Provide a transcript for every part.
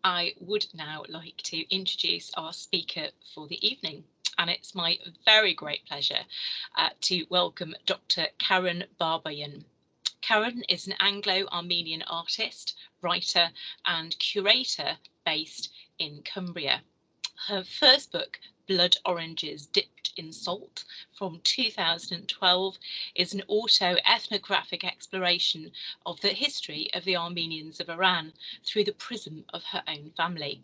I would now like to introduce our speaker for the evening, and it's my very great pleasure to welcome Dr. Karen Babayan. Karen is an Anglo-Armenian artist, writer and curator based in Cumbria. Her first book, Blood Oranges Dipped in Salt, from 2012, is an auto-ethnographic exploration of the history of the Armenians of Iran through the prism of her own family.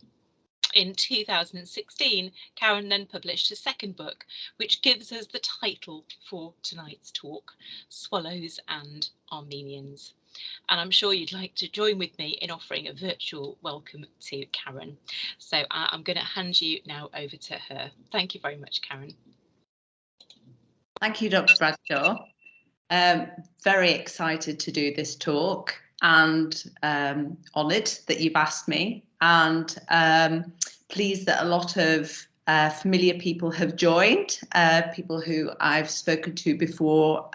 In 2016, Karen then published a second book, which gives us the title for tonight's talk, Swallows and Armenians. And I'm sure you'd like to join with me in offering a virtual welcome to Karen. So I'm going to hand you now over to her. Thank you very much, Karen. Thank you, Dr. Bradshaw. Very excited to do this talk and honoured that you've asked me, and pleased that a lot of familiar people have joined, people who I've spoken to before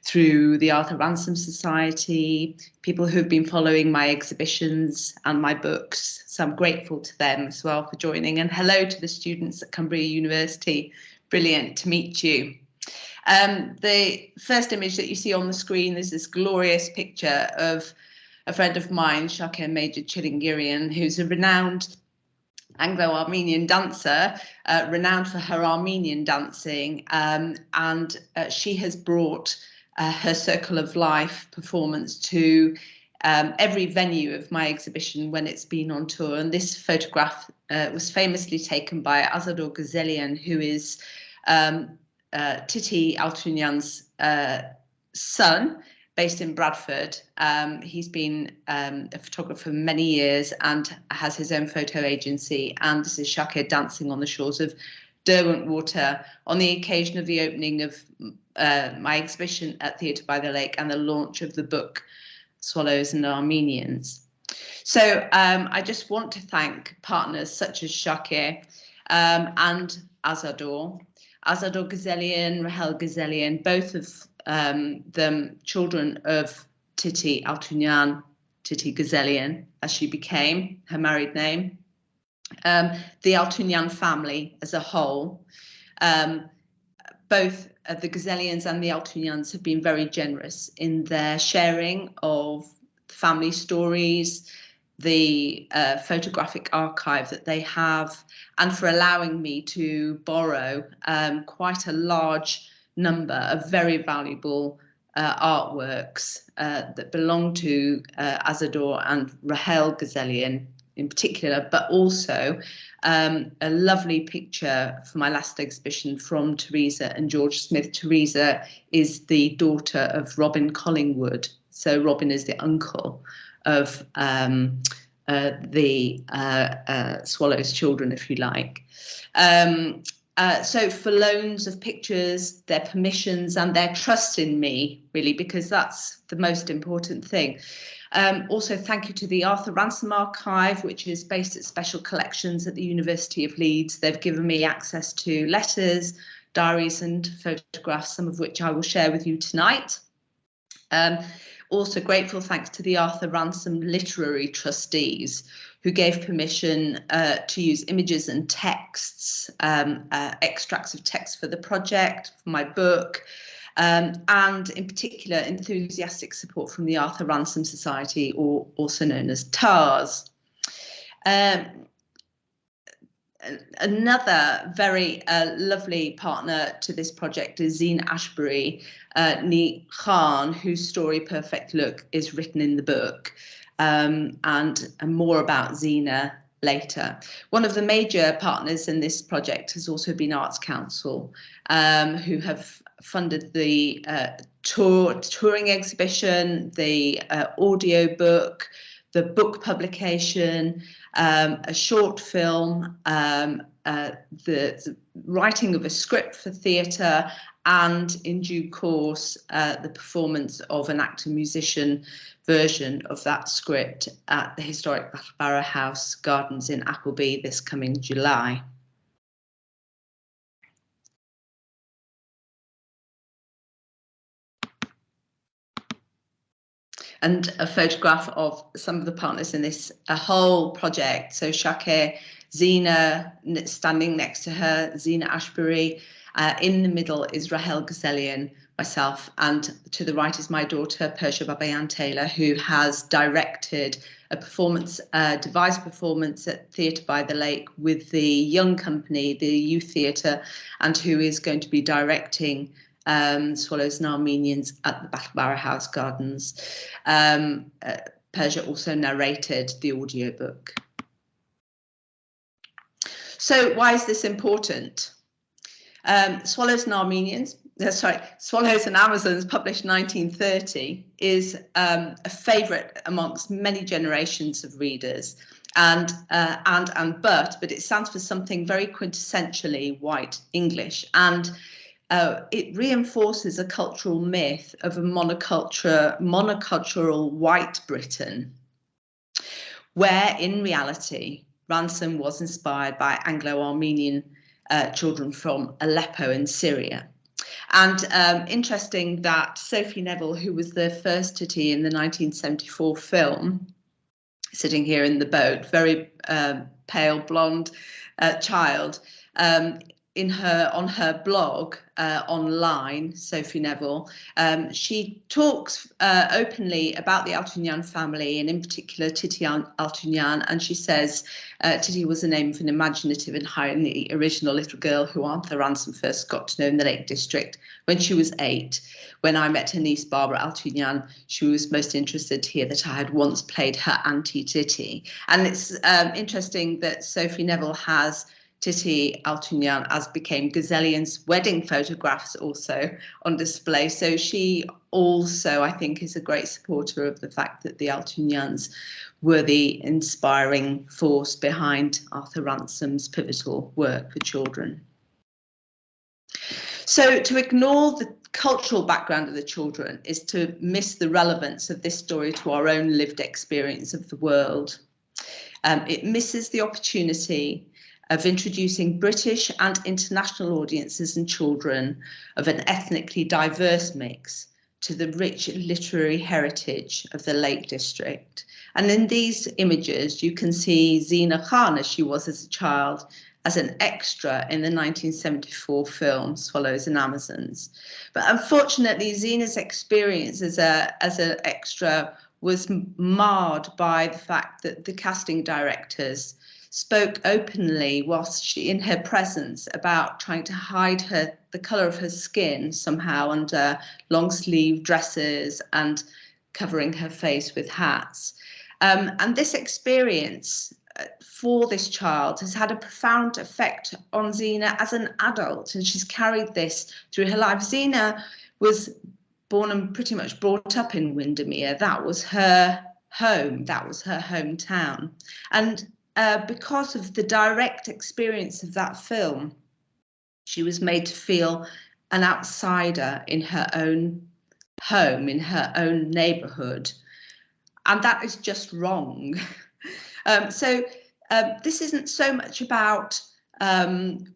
through the Arthur Ransome Society, people who've been following my exhibitions and my books. So I'm grateful to them as well for joining. And hello to the students at Cumbria University. Brilliant to meet you. The first image that you see on the screen is this glorious picture of a friend of mine, Shakir Major Chilingirian, who's a renowned Anglo-Armenian dancer, renowned for her Armenian dancing, and she has brought her Circle of Life performance to every venue of my exhibition when it's been on tour. And this photograph was famously taken by Azador Ghazelian, who is Titty Altunyan's son, based in Bradford. He's been a photographer for many years and has his own photo agency. And this is Shakir dancing on the shores of Derwentwater on the occasion of the opening of my exhibition at Theatre by the Lake and the launch of the book Swallows and Armenians. So I just want to thank partners such as Shakir and Azador Ghazelian, Rahel Ghazelian, both of them children of Titty Altunyan, Titty Ghazelian, as she became her married name. The Altunyan family as a whole, both the Ghazelians and the Altunyans have been very generous in their sharing of family stories, the photographic archive that they have, and for allowing me to borrow quite a large number of very valuable artworks that belong to Azador and Rahel Ghazelian in particular, but also a lovely picture for my last exhibition from Teresa and George Smith. Teresa is the daughter of Robin Collingwood, so Robin is the uncle of the Swallows children, if you like. So for loans of pictures, their permissions and their trust in me, really, because that's the most important thing. Also, thank you to the Arthur Ransome Archive, which is based at Special Collections at the University of Leeds. They've given me access to letters, diaries and photographs, some of which I will share with you tonight. Also grateful thanks to the Arthur Ransome Literary Trustees, who gave permission to use images and texts, extracts of text for the project, for my book, and in particular enthusiastic support from the Arthur Ransome Society, or also known as TARS. Another very lovely partner to this project is Zine Ashbury Ni Khan, whose story Perfect Look is written in the book, and more about Zina later. One of the major partners in this project has also been Arts Council, who have funded the touring exhibition, the audio book, the book publication, a short film, the writing of a script for theatre, and in due course the performance of an actor-musician version of that script at the historic Barrow House Gardens in Appleby this coming July. and a photograph of some of the partners in this whole project. So Shakir, Zina standing next to her, Zina Ashbury. In the middle is Rahel Ghazelian, myself, and to the right is my daughter, Persia Babayan Taylor, who has directed a performance, devised performance at Theatre by the Lake with the Young Company, the youth theatre, and who is going to be directing Swallows and Armenians at the Battlebarrow House Gardens. Persia also narrated the audiobook. So why is this important? Swallows and Armenians, Swallows and Amazons, published 1930, is a favourite amongst many generations of readers, but it stands for something very quintessentially white English, and it reinforces a cultural myth of a monocultural white Britain, where in reality Ransome was inspired by Anglo-Armenian children from Aleppo in Syria. And interesting that Sophie Neville, who was the first Titty in the 1974 film, sitting here in the boat, very pale blonde child, on her blog online, Sophie Neville, she talks openly about the Altunyan family, and in particular Titty Altunyan, and she says Titty was the name of an imaginative and highly original little girl who Arthur Ransom first got to know in the Lake District when she was 8. When I met her niece Barbara Altunyan, she was most interested to hear that I had once played her Auntie Titty. And it's interesting that Sophie Neville has Titty Altunyan, as became Ghazelian's wedding photographs, also on display. So she also, I think, is a great supporter of the fact that the Altunyans were the inspiring force behind Arthur Ransome's pivotal work for children. So to ignore the cultural background of the children is to miss the relevance of this story to our own lived experience of the world. It misses the opportunity of introducing British and international audiences and children of an ethnically diverse mix to the rich literary heritage of the Lake District. And in these images, you can see Zina Khan, as she was as a child, as an extra in the 1974 film Swallows and Amazons. But unfortunately, Zina's experience as an extra was marred by the fact that the casting directors spoke openly whilst she in her presence about trying to hide the colour of her skin somehow under long sleeve dresses and covering her face with hats. And this experience for this child has had a profound effect on Zina as an adult, and she's carried this through her life. Zina was born and pretty much brought up in Windermere. That was her home, that was her hometown. And because of the direct experience of that film, she was made to feel an outsider in her own home, in her own neighbourhood. And that is just wrong. So this isn't so much about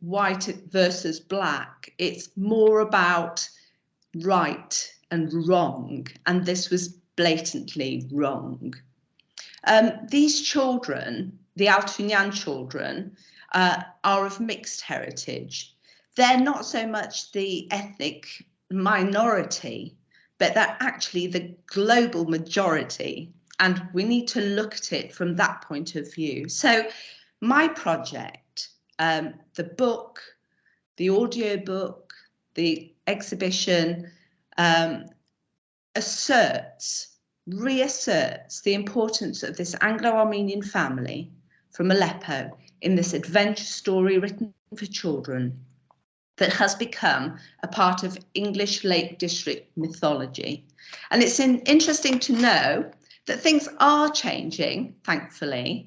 white versus black. It's more about right and wrong. And this was blatantly wrong. These children, the Altunyan children, are of mixed heritage. They're not so much the ethnic minority, but they're actually the global majority. And we need to look at it from that point of view. So my project, the book, the audiobook, the exhibition, reasserts the importance of this Anglo-Armenian family from Aleppo in this adventure story written for children that has become a part of English Lake District mythology. And it's interesting to know that things are changing, thankfully,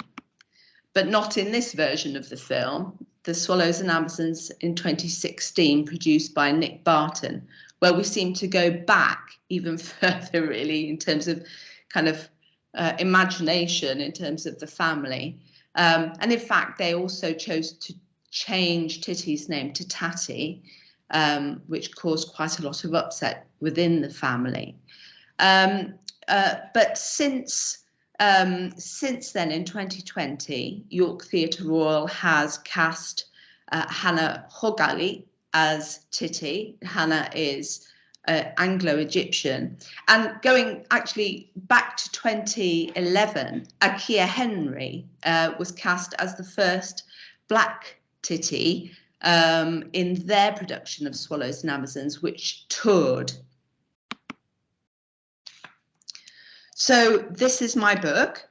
but not in this version of the film, The Swallows and Amazons in 2016, produced by Nick Barton, where we seem to go back even further, really, in terms of kind of imagination, in terms of the family. And in fact, they also chose to change Titty's name to Tatty, which caused quite a lot of upset within the family. since then, in 2020, York Theatre Royal has cast Hannah Hogali as Titty. Hannah is Anglo-Egyptian, and going actually back to 2011, Akia Henry was cast as the first Black Titty in their production of Swallows and Amazons, which toured. So this is my book,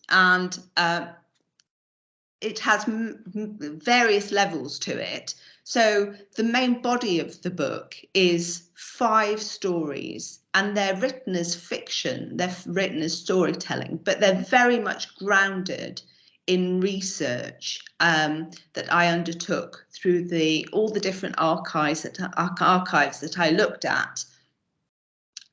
and it has various levels to it. So the main body of the book is 5 stories, and they're written as fiction, they're written as storytelling, but they're very much grounded in research that I undertook through all the different archives that I looked at,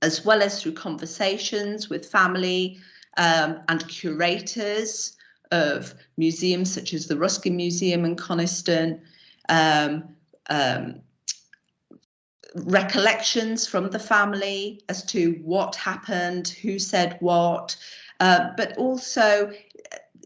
as well as through conversations with family and curators of museums such as the Ruskin Museum in Coniston, recollections from the family as to what happened, who said what, but also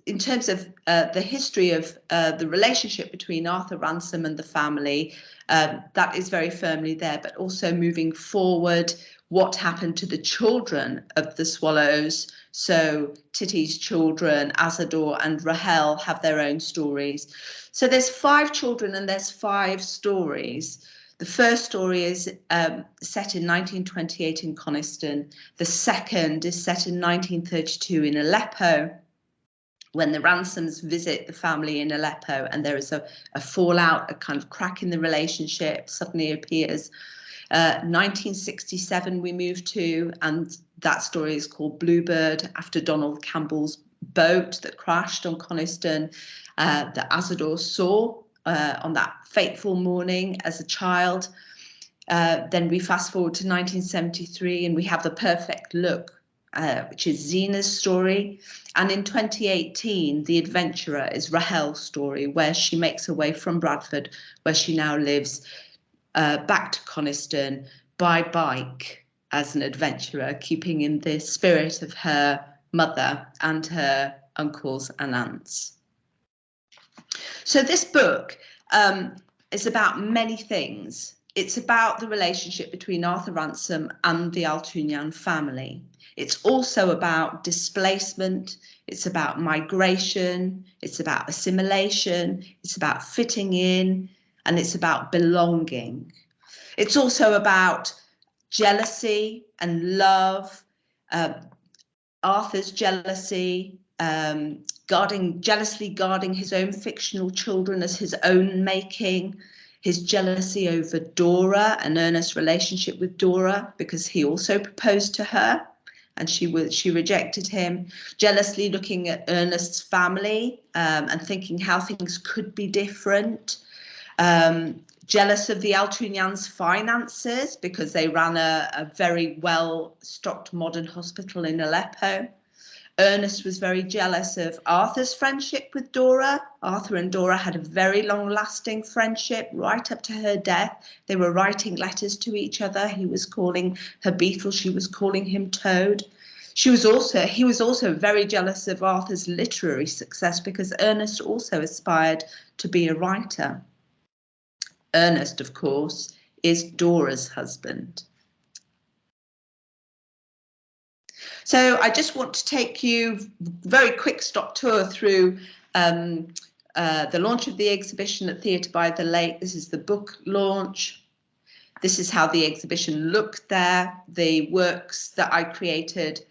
in terms of the history of the relationship between Arthur Ransome and the family, that is very firmly there, but also moving forward, what happened to the children of the Swallows. So Titty's children, Azador and Rahel, have their own stories. So there's 5 children and there's 5 stories. The first story is set in 1928 in Coniston. The second is set in 1932 in Aleppo, when the Ransomes visit the family in Aleppo, and there is a fallout, a kind of crack in the relationship suddenly appears. 1967 we move to, and that story is called Bluebird, after Donald Campbell's boat that crashed on Coniston that Azador saw on that fateful morning as a child. Then we fast forward to 1973 and we have The Perfect Look, which is Zena's story. And in 2018, The Adventurer is Rahel's story, where she makes her way from Bradford, where she now lives, back to Coniston by bike as an adventurer, keeping in the spirit of her mother and her uncles and aunts. So this book is about many things. It's about the relationship between Arthur Ransome and the Altunian family. It's also about displacement, it's about migration, it's about assimilation, it's about fitting in, and it's about belonging. It's also about jealousy and love, Arthur's jealousy, jealously guarding his own fictional children as his own making, his jealousy over Dora and Ernest's relationship with Dora, because he also proposed to her and she rejected him, jealously looking at Ernest's family and thinking how things could be different, jealous of the Altunians' finances because they ran a very well-stocked modern hospital in Aleppo. Ernest was very jealous of Arthur's friendship with Dora. Arthur and Dora had a very long-lasting friendship right up to her death. They were writing letters to each other. He was calling her Beetle, she was calling him Toad. He was also very jealous of Arthur's literary success because Ernest also aspired to be a writer. Ernest, of course, is Dora's husband. So I just want to take you very quick stop tour through the launch of the exhibition at Theatre by the Lake. This is the book launch. This is how the exhibition looked there. The works that I created,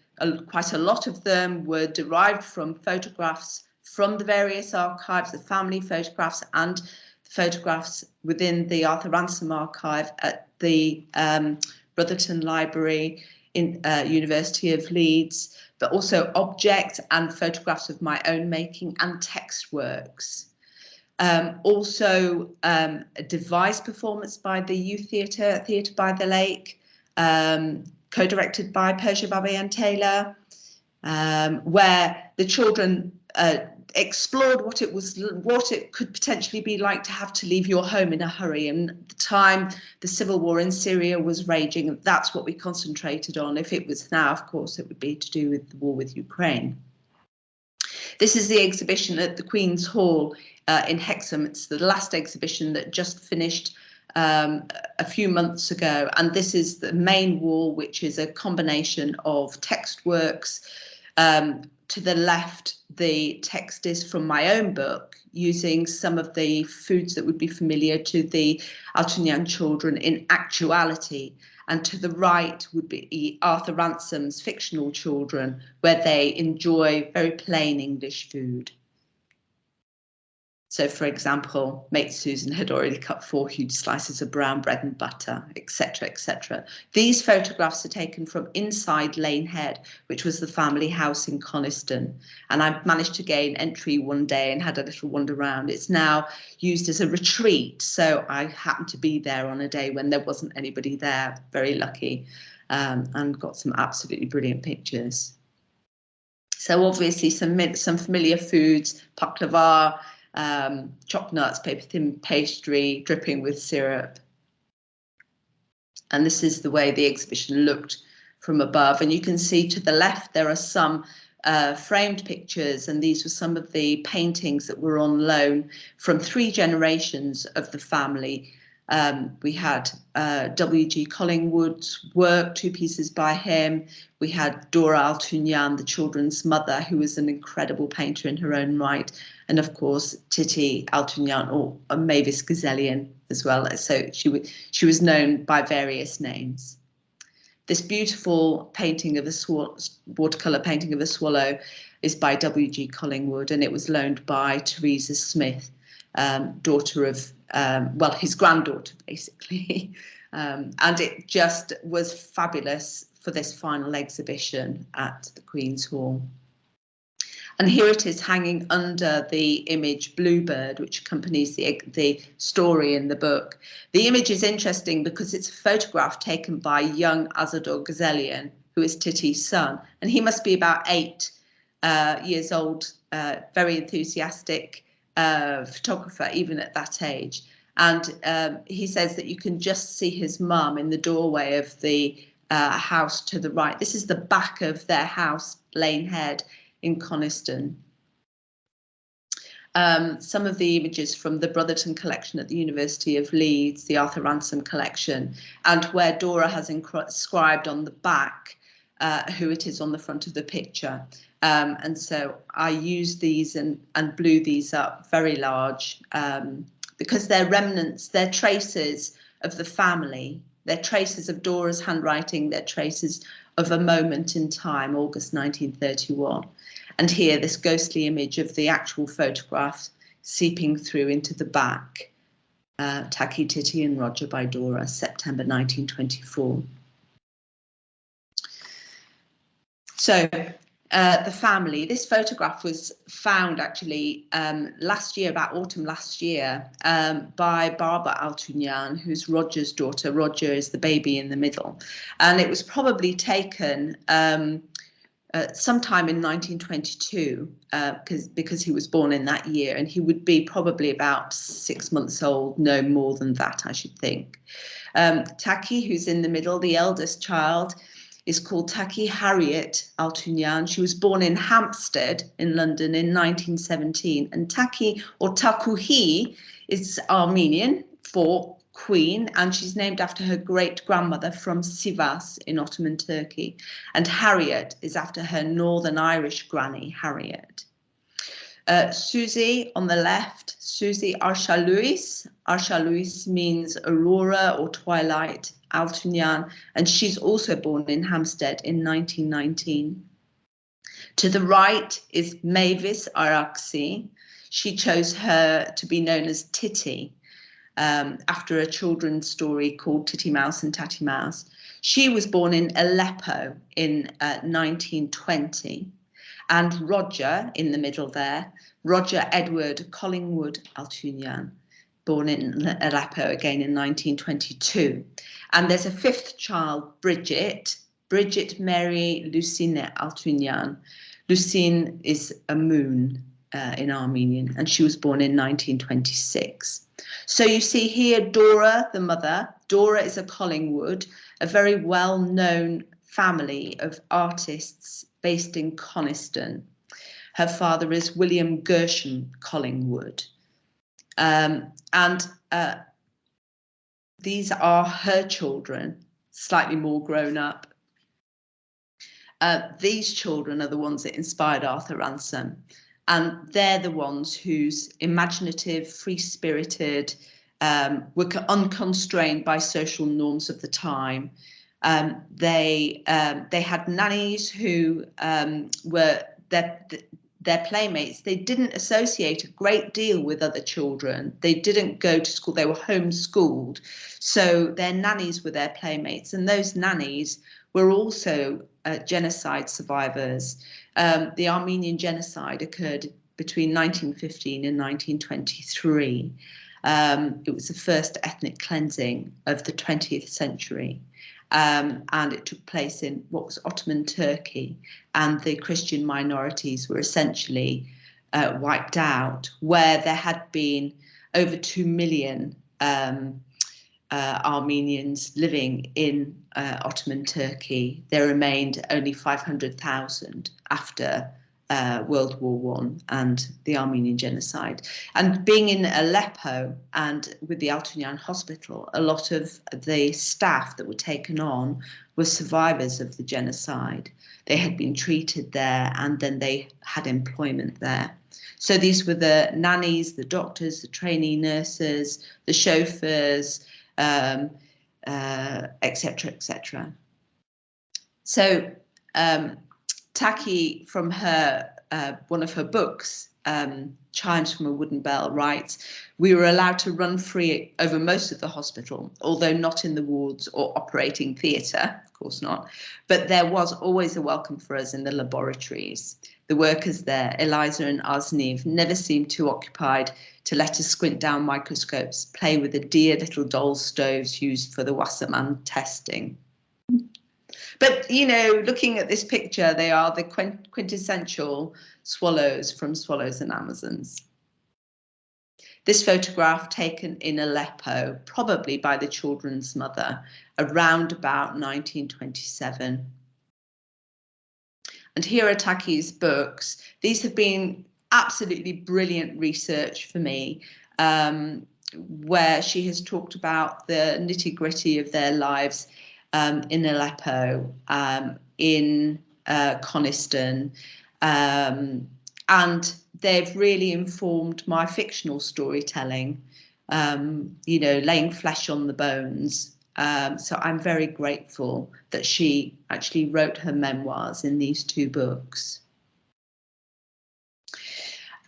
quite a lot of them were derived from photographs from the various archives, the family photographs and photographs within the Arthur Ransome archive at the Brotherton Library in University of Leeds, but also objects and photographs of my own making and text works. Also a devised performance by the Youth Theatre, Theatre by the Lake, co-directed by Persia Babayan Taylor, where the children explored what it could potentially be like to have to leave your home in a hurry. And at the time the civil war in Syria was raging, and that's what we concentrated on. If it was now, of course, it would be to do with the war with Ukraine. This is the exhibition at the Queen's Hall in Hexam. It's the last exhibition that just finished a few months ago, and this is the main wall, which is a combination of text works. To the left, the text is from my own book, using some of the foods that would be familiar to the Armenian children in actuality. And to the right would be Arthur Ransome's fictional children, where they enjoy very plain English food. So, for example, Mate Susan had already cut 4 huge slices of brown bread and butter, etc., etc. These photographs are taken from inside Lane Head, which was the family house in Coniston. And I managed to gain entry one day and had a little wander around. It's now used as a retreat. So I happened to be there on a day when there wasn't anybody there, very lucky, and got some absolutely brilliant pictures. So obviously some familiar foods, baklava, chopped nuts, paper thin pastry, dripping with syrup. And this is the way the exhibition looked from above. And you can see to the left there are some framed pictures, and these were some of the paintings that were on loan from 3 generations of the family. We had W.G. Collingwood's work, 2 pieces by him. We had Dora Altunyan, the children's mother, who was an incredible painter in her own right. And of course, Titty Altunyan, or Mavis Gazelian as well. So she was known by various names. This beautiful painting of a watercolour painting of a swallow is by W.G. Collingwood, and it was loaned by Teresa Smith, daughter of, well, his granddaughter, basically. And it just was fabulous for this final exhibition at the Queen's Hall. And here it is hanging under the image Bluebird, which accompanies the story in the book. The image is interesting because it's a photograph taken by young Azador Gazelian, who is Titty's son. And he must be about 8 years old, very enthusiastic photographer, even at that age. And he says that you can just see his mum in the doorway of the house to the right. This is the back of their house, Lane Head, in Coniston. Some of the images from the Brotherton collection at the University of Leeds, the Arthur Ransome collection, and where Dora has inscribed on the back who it is on the front of the picture. And so I used these and blew these up very large because they're remnants, they're traces of the family, they're traces of Dora's handwriting, they're traces of a moment in time, August 1931. And here, this ghostly image of the actual photograph seeping through into the back. Taki, Titty and Roger by Dora, September 1924. So the family, this photograph was found actually last year, about autumn last year, by Barbara Altunyan, who's Roger's daughter. Roger is the baby in the middle. And it was probably taken sometime in 1922, because he was born in that year, and he would be probably about 6 months old, no more than that, I should think. Taki, who's in the middle, the eldest child, is called Taki Harriet Altunyan. She was born in Hampstead in London in 1917, and Taki, or Takuhi, is Armenian for Queen, and she's named after her great-grandmother from Sivas in Ottoman Turkey. And Harriet is after her Northern Irish granny, Harriet. Susie on the left, Susie Arshaluis. Arshaluis means aurora or twilight, Altunyan, and she's also born in Hampstead in 1919. To the right is Mavis Araksi. She chose her to be known as Titty, after a children's story called Titty Mouse and Tatty Mouse. She was born in Aleppo in 1920. And Roger, in the middle there, Roger Edward Collingwood Altunyan, born in Aleppo again in 1922. And there's a 5th child, Bridget Mary Lucine Altunyan. Lucine is a moon, in Armenian, and she was born in 1926. So you see here Dora, the mother. Dora is a Collingwood, a very well-known family of artists based in Coniston. Her father is William Gershon Collingwood. And these are her children, slightly more grown up. These children are the ones that inspired Arthur Ransome. And they're the ones whose imaginative, free-spirited, were unconstrained by social norms of the time. They had nannies who were their playmates. They didn't associate a great deal with other children. They didn't go to school. They were homeschooled. So their nannies were their playmates. And those nannies were also genocide survivors. The Armenian Genocide occurred between 1915 and 1923. It was the first ethnic cleansing of the 20th century. And it took place in what was Ottoman Turkey, and the Christian minorities were essentially wiped out, where there had been over 2 million Armenians living in Ottoman Turkey. There remained only 500,000 after World War I and the Armenian Genocide. And being in Aleppo and with the Altunyan Hospital, a lot of the staff that were taken on were survivors of the genocide. They had been treated there and then they had employment there. So these were the nannies, the doctors, the trainee nurses, the chauffeurs, etc., etc. So Taki, from her one of her books, Chimes from a Wooden Bell, writes, "We were allowed to run free over most of the hospital, although not in the wards or operating theatre, of course not, but there was always a welcome for us in the laboratories. The workers there, Eliza and Osniv, never seemed too occupied to let us squint down microscopes, play with the dear little doll stoves used for the Wasserman testing." But, you know, looking at this picture, they are the quintessential swallows from Swallows and Amazons. This photograph taken in Aleppo, probably by the children's mother, around about 1927. And here are Taki's books. These have been absolutely brilliant research for me, where she has talked about the nitty-gritty of their lives in Aleppo, in Coniston, and they've really informed my fictional storytelling, you know, laying flesh on the bones. So I'm very grateful that she actually wrote her memoirs in these two books.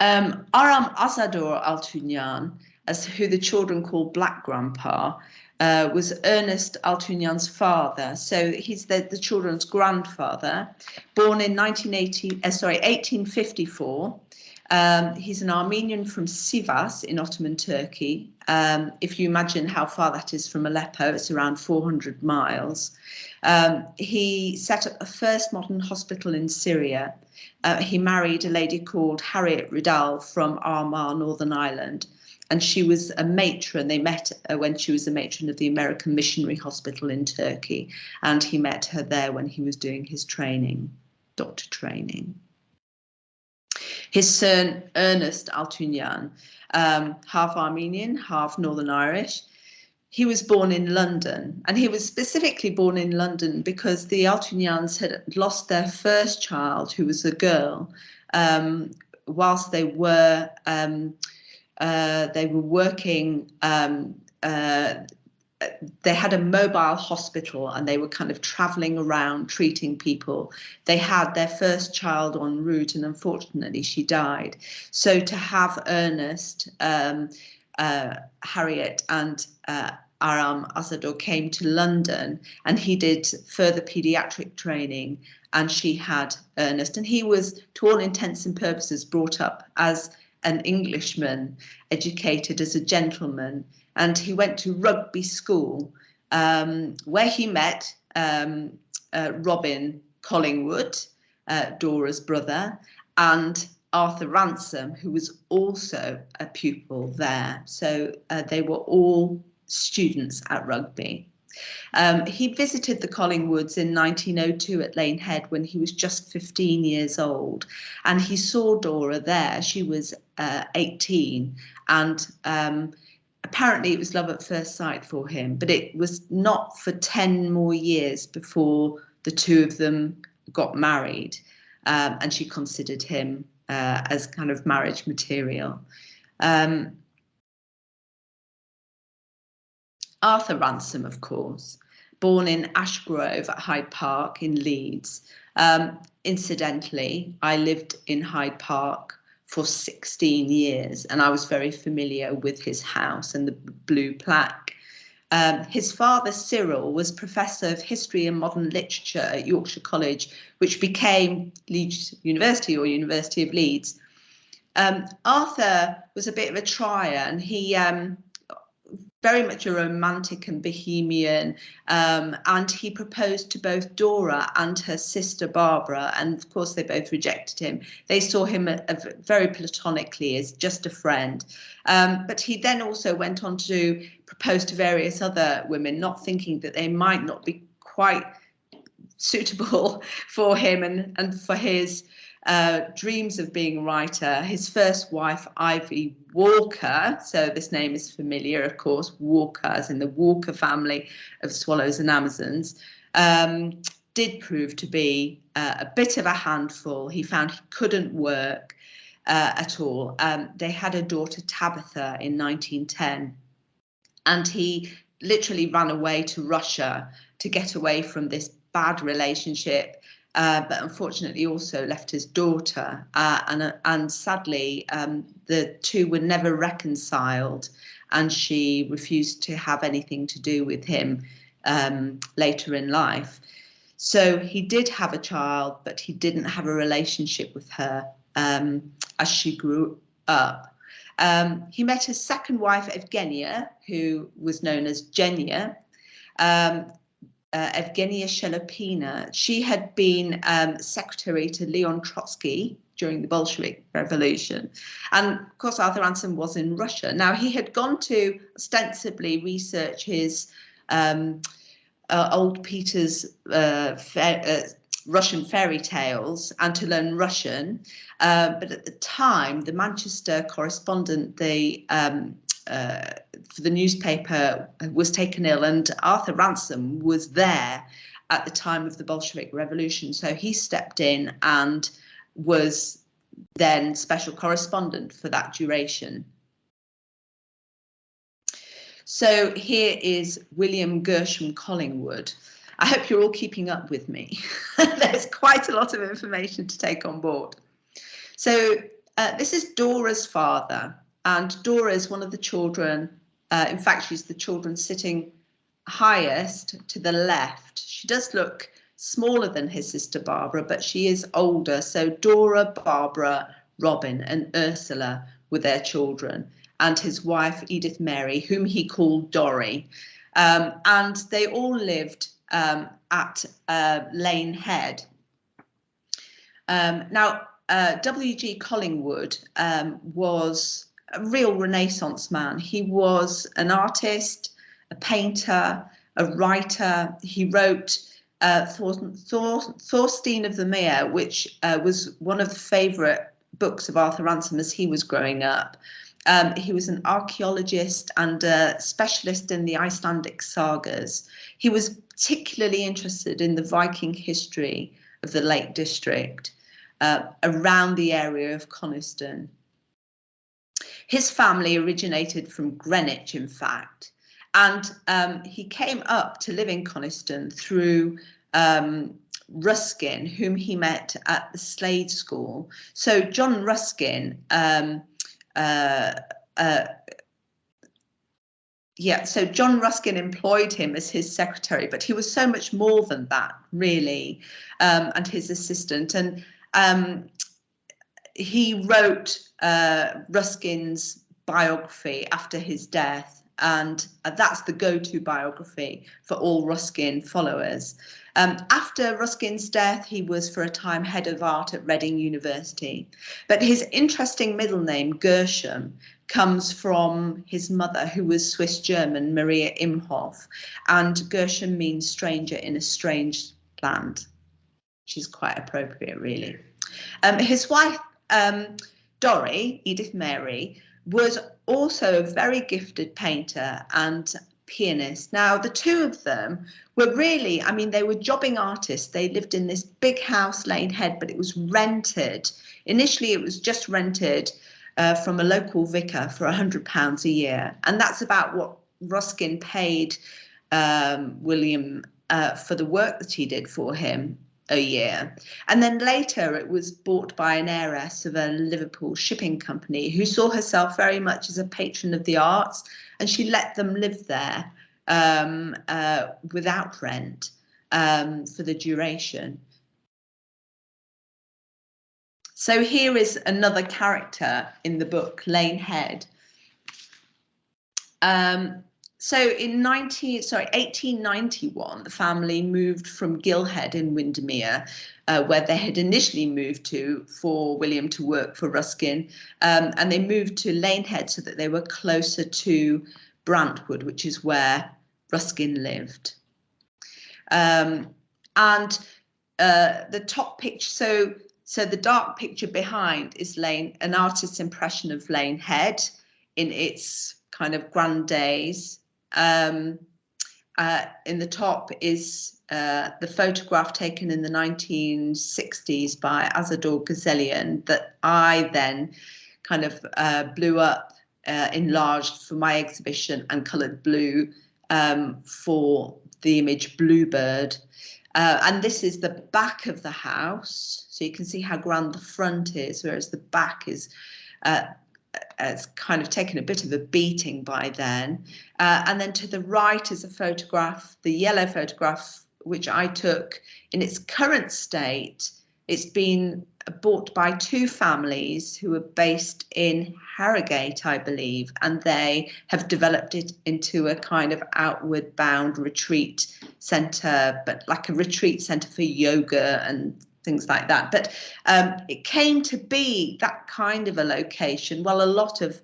Aram Asador Altunyan, as who the children call Black Grandpa, was Ernest Altunyan's father. So he's the children's grandfather, born in 1854. He's an Armenian from Sivas in Ottoman Turkey. If you imagine how far that is from Aleppo, it's around 400 miles. He set up the first modern hospital in Syria. He married a lady called Harriet Ridal from Armagh, Northern Ireland. And she was a matron. They met when she was a matron of the American Missionary Hospital in Turkey. And he met her there when he was doing his training, doctor training. His son, Ernest Altunyan, half Armenian, half Northern Irish. He was born in London, and he was specifically born in London because the Altunyans had lost their first child, who was a girl, whilst they were working. They had a mobile hospital and they were kind of traveling around treating people. They had their first child en route and unfortunately she died. So to have Ernest, Harriet and Aram Asador came to London and he did further paediatric training and she had Ernest. And he was, to all intents and purposes, brought up as an Englishman, educated as a gentleman. And he went to rugby school, where he met Robin Collingwood, Dora's brother, and Arthur Ransom, who was also a pupil there. So they were all students at Rugby. He visited the Collingwoods in 1902 at Lane Head when he was just 15 years old, and he saw Dora there. She was 18, and apparently it was love at first sight for him, but it was not for 10 more years before the two of them got married, and she considered him as kind of marriage material. Arthur Ransome, of course, born in Ashgrove at Hyde Park in Leeds. Incidentally, I lived in Hyde Park for 16 years, and I was very familiar with his house and the blue plaque. His father, Cyril, was Professor of History and Modern Literature at Yorkshire College, which became Leeds University or University of Leeds. Arthur was a bit of a trier, and he very much a romantic and bohemian, and he proposed to both Dora and her sister Barbara, and of course they both rejected him. They saw him very platonically as just a friend, but he then also went on to propose to various other women, not thinking that they might not be quite suitable for him and for his dreams of being a writer. His first wife, Ivy Walker, so this name is familiar, of course, Walker, as in the Walker family of swallows and Amazons, did prove to be a bit of a handful. He found he couldn't work at all. They had a daughter, Tabitha, in 1910, and he literally ran away to Russia to get away from this bad relationship. But unfortunately also left his daughter, and sadly the two were never reconciled, and she refused to have anything to do with him later in life. So he did have a child, but he didn't have a relationship with her as she grew up. He met his second wife, Evgenia, who was known as Jenya. Evgenia Shelopina. She had been secretary to Leon Trotsky during the Bolshevik Revolution. And of course, Arthur Ransom was in Russia. Now, he had gone to ostensibly research his old Peter's Russian fairy tales and to learn Russian. But at the time, the Manchester correspondent, for the newspaper, was taken ill, and Arthur Ransom was there at the time of the Bolshevik Revolution. So he stepped in and was then special correspondent for that duration. So here is William Gershom Collingwood. I hope you're all keeping up with me. There's quite a lot of information to take on board. So this is Dora's father, and Dora is one of the children. In fact, she's the children sitting highest to the left. She does look smaller than his sister Barbara, but she is older. So Dora, Barbara, Robin and Ursula were their children, and his wife Edith Mary, whom he called Dorry. And they all lived at Lane Head. Now, W.G. Collingwood was a real Renaissance man. He was an artist, a painter, a writer. He wrote Thorstein of the Mere, which was one of the favourite books of Arthur Ransome as he was growing up. He was an archaeologist and a specialist in the Icelandic sagas. He was particularly interested in the Viking history of the Lake District around the area of Coniston. His family originated from Greenwich, in fact, and he came up to live in Coniston through Ruskin, whom he met at the Slade School. So John Ruskin, so John Ruskin employed him as his secretary, but he was so much more than that, really, and his assistant. And he wrote Ruskin's biography after his death, and that's the go-to biography for all Ruskin followers. After Ruskin's death, he was for a time head of art at Reading University, but his interesting middle name, Gershom, comes from his mother, who was Swiss-German, Maria Imhoff, and Gershom means stranger in a strange land, which is quite appropriate, really. His wife, Dorrie, Edith Mary, was also a very gifted painter and pianist. Now, the two of them were really, I mean, they were jobbing artists. They lived in this big house, Lane Head, but it was rented. Initially, it was just rented from a local vicar for £100 a year. And that's about what Ruskin paid William for the work that he did for him a year. And then later it was bought by an heiress of a Liverpool shipping company who saw herself very much as a patron of the arts, and she let them live there without rent for the duration. So here is another character in the book, Lane Head. So in 1891, the family moved from Gilhead in Windermere, where they had initially moved to for William to work for Ruskin, and they moved to Lane Head so that they were closer to Brantwood, which is where Ruskin lived. The top picture, so the dark picture behind is an artist's impression of Lane Head in its kind of grand days. In the top is the photograph taken in the 1960s by Azador Ghazelian that I then kind of blew up, enlarged for my exhibition and coloured blue for the image Bluebird. And this is the back of the house, so you can see how grand the front is, whereas the back is it's kind of taken a bit of a beating by then. And then to the right is a photograph, the yellow photograph, which I took in its current state. It's been bought by two families who are based in Harrogate, I believe, and they have developed it into a kind of outward bound retreat centre, but like a retreat centre for yoga and things like that. But it came to be that kind of a location. Well, a lot of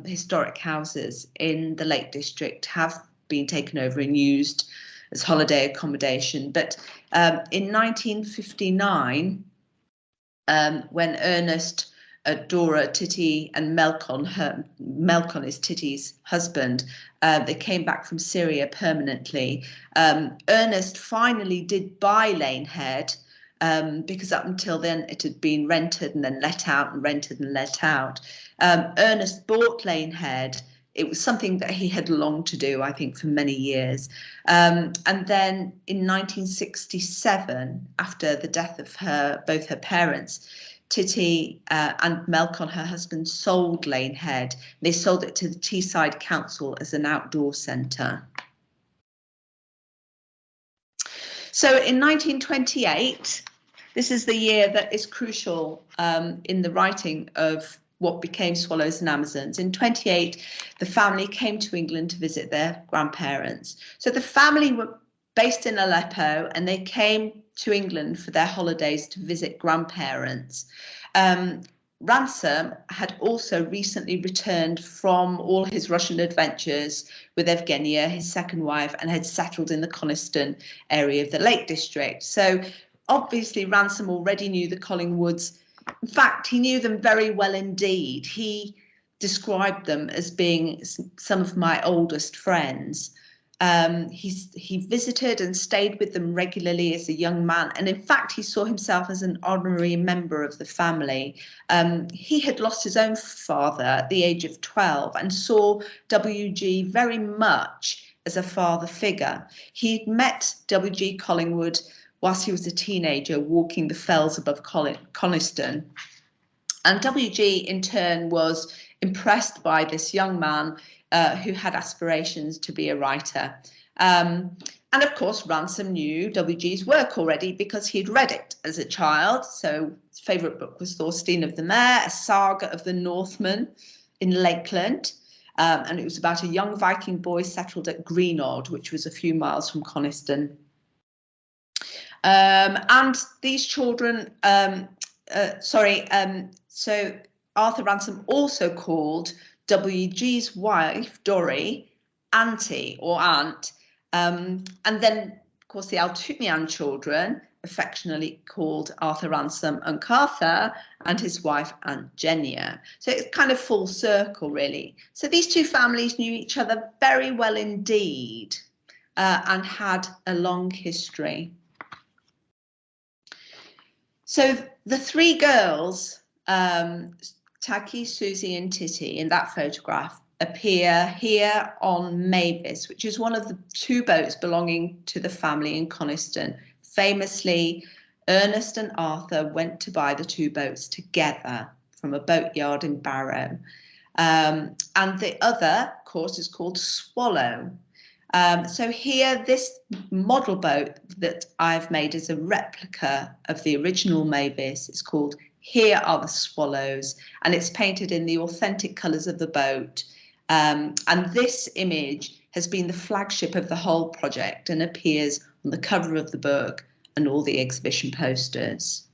historic houses in the Lake District have been taken over and used as holiday accommodation. But in 1959, when Ernest, Dora, Titty and Melkon is Titty's husband, they came back from Syria permanently. Ernest finally did buy Lane Head, because up until then it had been rented and then let out and rented and let out. Ernest bought Lane Head. It was something that he had longed to do, I think, for many years. And then in 1967, after the death of both her parents, Titty and Melkon, her husband, sold Lane Head. They sold it to the Teesside Council as an outdoor centre. So in 1928, this is the year that is crucial in the writing of what became Swallows and Amazons. In 28, the family came to England to visit their grandparents. So the family were based in Aleppo and they came to England for their holidays to visit grandparents. Ransome had also recently returned from all his Russian adventures with Evgenia, his second wife, and had settled in the Coniston area of the Lake District. So obviously Ransome already knew the Collingwoods. In fact, he knew them very well indeed. He described them as being some of my oldest friends. He visited and stayed with them regularly as a young man, and in fact he saw himself as an honorary member of the family. He had lost his own father at the age of 12 and saw W.G. very much as a father figure. He'd met W.G. Collingwood whilst he was a teenager walking the fells above Coniston, and W.G. in turn was impressed by this young man who had aspirations to be a writer. And of course, Ransome knew W.G.'s work already because he'd read it as a child. So his favourite book was Thorstein of the Mare, a saga of the Northmen in Lakeland. And it was about a young Viking boy settled at Greenodd, which was a few miles from Coniston. And these children, so Arthur Ransome also called W.G.'s wife, Dorry, auntie or aunt. And then, of course, the Altunian children, affectionately called Arthur Ransome Unc Arthur, and his wife Aunt Jenya. So it's kind of full circle, really. So these two families knew each other very well indeed, and had a long history. So the three girls, Taki, Susie and Titty, in that photograph, appear here on Mavis, which is one of the two boats belonging to the family in Coniston. Famously, Ernest and Arthur went to buy the two boats together from a boatyard in Barrow. And the other, of course, is called Swallow. So here, this model boat that I've made is a replica of the original Mavis. It's called Here Are the Swallows, and it's painted in the authentic colours of the boat. And this image has been the flagship of the whole project and appears on the cover of the book and all the exhibition posters.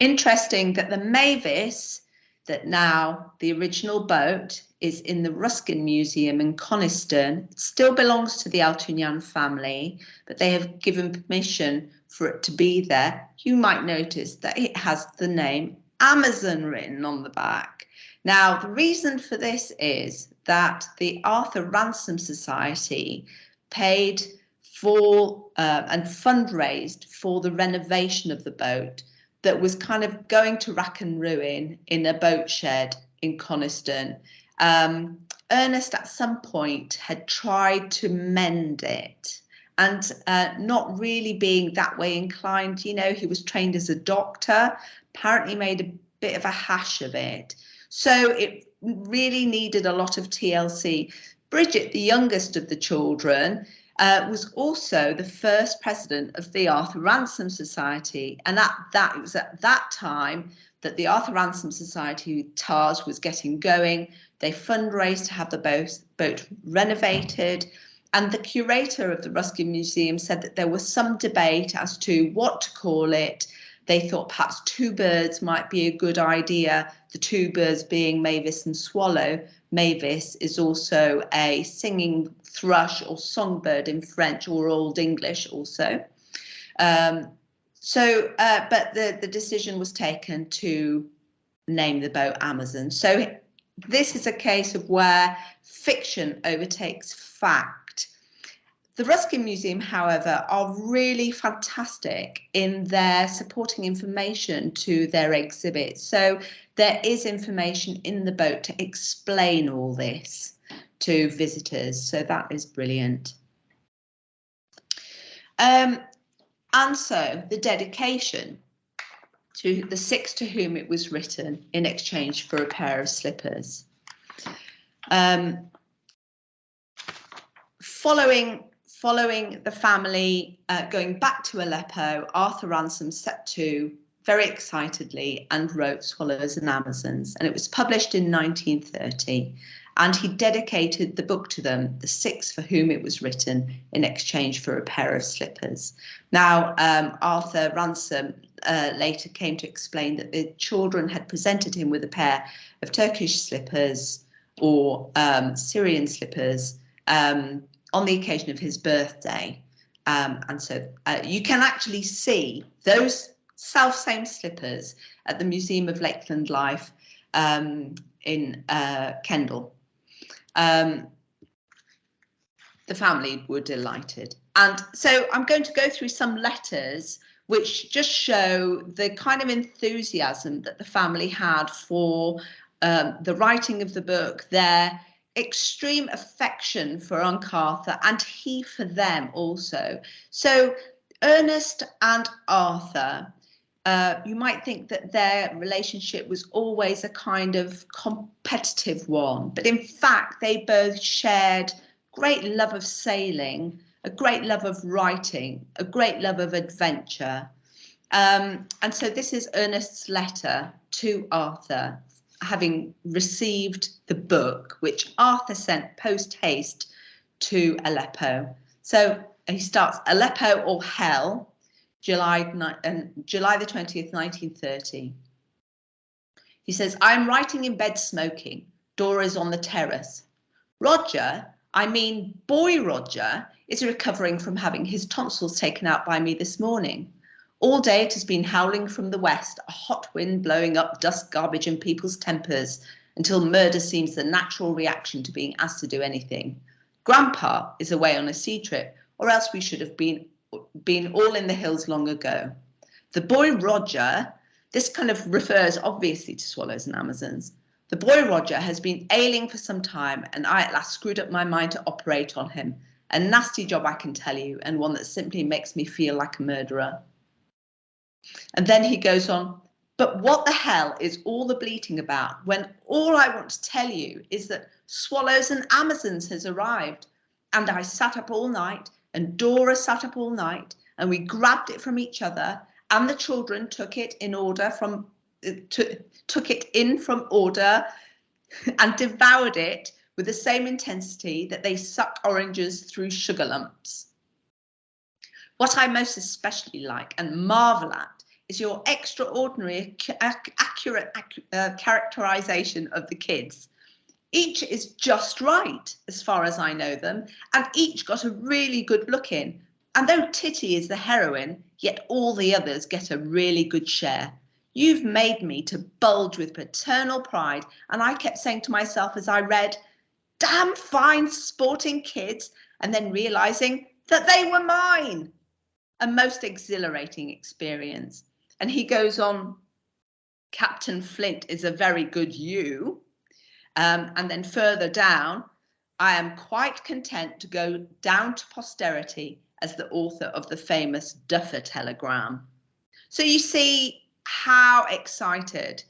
Interesting that the Mavis, that now the original boat, is in the Ruskin Museum in Coniston. It still belongs to the Altunian family, but they have given permission for it to be there. You might notice that it has the name Amazon written on the back. Now, the reason for this is that the Arthur Ransome Society paid for and fundraised for the renovation of the boat that was kind of going to rack and ruin in a boat shed in Coniston. Ernest at some point had tried to mend it, and not really being that way inclined, you know, he was trained as a doctor, apparently made a bit of a hash of it. So it really needed a lot of TLC. Bridget, the youngest of the children, was also the first president of the Arthur Ransome Society. And it was at that time that the Arthur Ransome Society, TARS, was getting going. They fundraised to have the boat renovated. And the curator of the Ruskin Museum said that there was some debate as to what to call it. They thought perhaps Two Birds might be a good idea, the two birds being Mavis and Swallow. Mavis is also a singing thrush or songbird in French or Old English also. But the decision was taken to name the boat Amazon. So this is a case of where fiction overtakes fact. The Ruskin Museum, however, are really fantastic in their supporting information to their exhibits. So there is information in the boat to explain all this to visitors. So that is brilliant. And so the dedication to the six to whom it was written in exchange for a pair of slippers. Following the family going back to Aleppo, Arthur Ransome set to very excitedly and wrote Swallows and Amazons, and it was published in 1930, and he dedicated the book to them, the six for whom it was written in exchange for a pair of slippers. Now, Arthur Ransome later came to explain that the children had presented him with a pair of Turkish slippers or Syrian slippers on the occasion of his birthday. And so you can actually see those self-same slippers at the Museum of Lakeland Life in Kendal. The family were delighted. And so I'm going to go through some letters which just show the kind of enthusiasm that the family had for the writing of the book, their extreme affection for Unc Arthur, and he for them also. So Ernest and Arthur, you might think that their relationship was always a kind of competitive one, but in fact they both shared great love of sailing, a great love of writing, a great love of adventure. And so this is Ernest's letter to Arthur having received the book, which Arthur sent post haste to Aleppo. So he starts Aleppo or Hell, July the 20th, 1930. He says, I'm writing in bed smoking. Dora's on the terrace. Roger, I mean boy Roger, is recovering from having his tonsils taken out by me this morning. All day it has been howling from the west, a hot wind blowing up dust, garbage and people's tempers until murder seems the natural reaction to being asked to do anything. Grandpa is away on a sea trip, or else we should have been all in the hills long ago. The boy Roger, this kind of refers obviously to swallows and Amazons. The boy Roger has been ailing for some time, and I at last screwed up my mind to operate on him. A nasty job, I can tell you, and one that simply makes me feel like a murderer. And then he goes on, but what the hell is all the bleating about when all I want to tell you is that Swallows and Amazons has arrived? And I sat up all night, and Dora sat up all night, and we grabbed it from each other, and the children took it in from order and devoured it with the same intensity that they suck oranges through sugar lumps. What I most especially like and marvel at is your extraordinary accurate characterization of the kids. Each is just right, as far as I know them, and each got a really good look in. And though Titty is the heroine, yet all the others get a really good share. You've made me to bulge with paternal pride, and I kept saying to myself as I read, damn fine sporting kids, and then realising that they were mine. A most exhilarating experience. And he goes on, Captain Flint is a very good you. And then further down, I am quite content to go down to posterity as the author of the famous Duffer telegram. So you see how excited,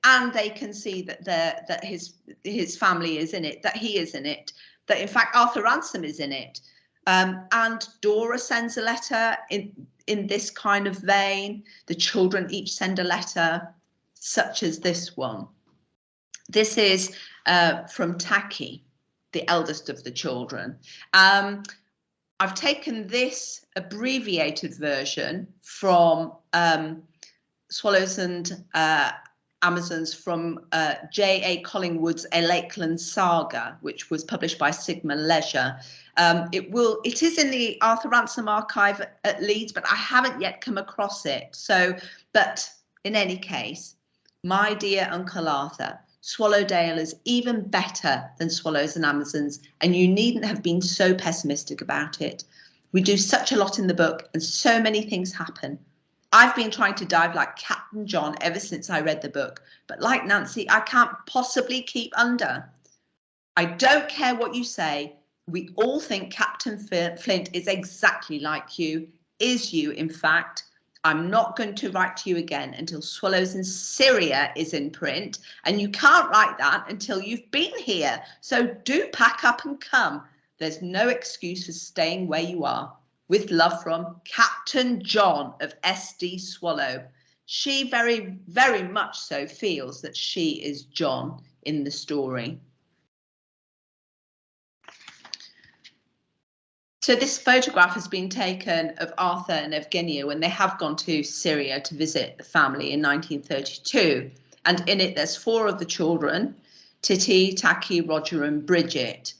and they can see that his family is in it, that he is in it, that in fact Arthur Ransome is in it. And Dora sends a letter in this kind of vein. The children each send a letter, such as this one. This is from Titty, the eldest of the children. I've taken this abbreviated version from Swallows and Amazons from J.A. Collingwood's A Lakeland Saga, which was published by Sigma Leisure. It is in the Arthur Ransome archive at Leeds, but I haven't yet come across it. But in any case, my dear Uncle Arthur, Swallowdale is even better than Swallows and Amazons, and you needn't have been so pessimistic about it. We do such a lot in the book, and so many things happen. I've been trying to dive like Captain John ever since I read the book, but like Nancy, I can't possibly keep under. I don't care what you say. We all think Captain Flint is exactly like you, is you, in fact. I'm not going to write to you again until Swallows in Syria is in print, and you can't write that until you've been here. So do pack up and come. There's no excuse for staying where you are. With love from Captain John of SD Swallow. She very, very much so feels that she is John in the story. So this photograph has been taken of Arthur and Evgenia when they have gone to Syria to visit the family in 1932. And in it, there's 4 of the children, Titty, Taki, Roger and Bridget.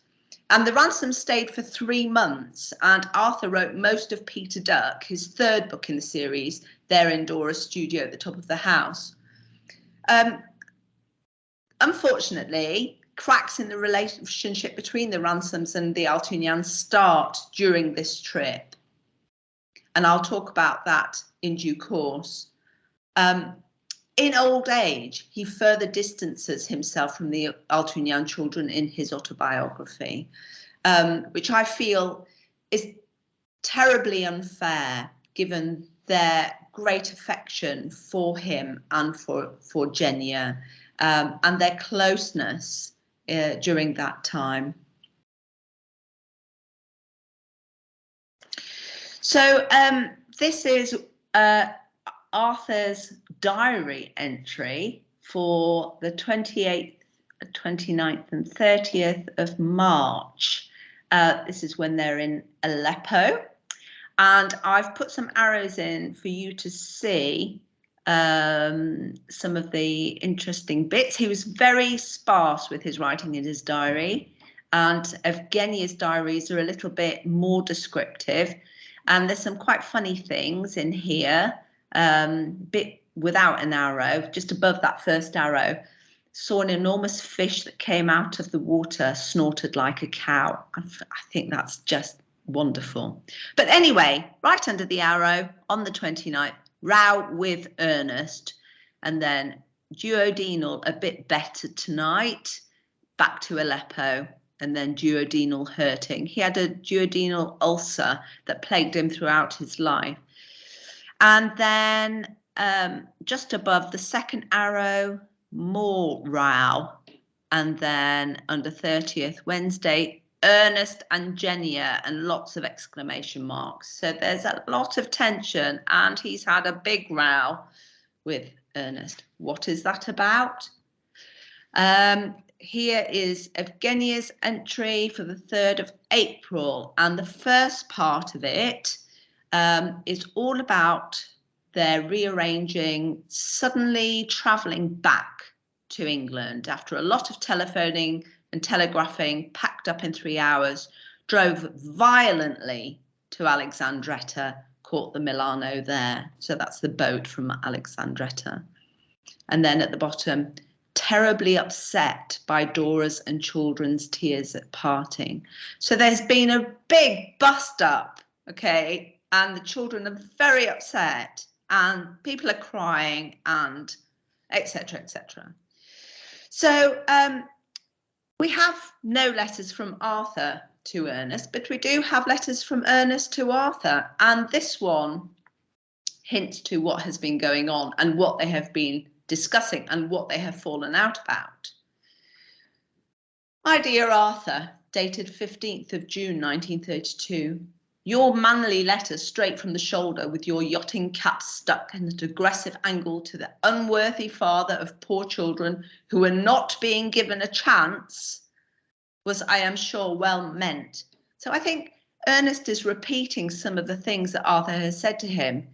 And the Ransom stayed for 3 months, and Arthur wrote most of Peter Duck, his 3rd book in the series, there in Dora's studio at the top of the house. Unfortunately, cracks in the relationship between the Ransomes and the Altunians start during this trip. And I'll talk about that in due course. In old age, he further distances himself from the Altunian children in his autobiography, which I feel is terribly unfair given their great affection for him and for Jenya, and their closeness during that time. So this is Arthur's diary entry for the 28th, 29th and 30th of March. This is when they're in Aleppo. And I've put some arrows in for you to see some of the interesting bits. He was very sparse with his writing in his diary, and Evgenia's diaries are a little bit more descriptive. And there's some quite funny things in here, bit without an arrow, just above that first arrow. Saw an enormous fish that came out of the water, snorted like a cow. I think that's just wonderful. But anyway, right under the arrow on the 29th, row with Ernest, and then duodenal a bit better tonight, back to Aleppo, and then duodenal hurting. He had a duodenal ulcer that plagued him throughout his life. And then just above the second arrow, more row. And then under 30th Wednesday, Ernest and Jenya, and lots of exclamation marks. So there's a lot of tension, and he's had a big row with Ernest. What is that about? Here is Evgenia's entry for the 3rd of April, and the first part of it is all about their rearranging, suddenly travelling back to England after a lot of telephoning and telegraphing, packed up in 3 hours, drove violently to Alexandretta, caught the Milano there. So that's the boat from Alexandretta. And then at the bottom, terribly upset by Dora's and children's tears at parting. So there's been a big bust up, okay, and the children are very upset, and people are crying, and etc., etc. So we have no letters from Arthur to Ernest, but we do have letters from Ernest to Arthur, and this one hints to what has been going on and what they have been discussing and what they have fallen out about. My dear Arthur, dated 15th of June 1932, your manly letter straight from the shoulder with your yachting cap stuck in an aggressive angle to the unworthy father of poor children who were not being given a chance was, I am sure, well meant. So I think Ernest is repeating some of the things that Arthur has said to him.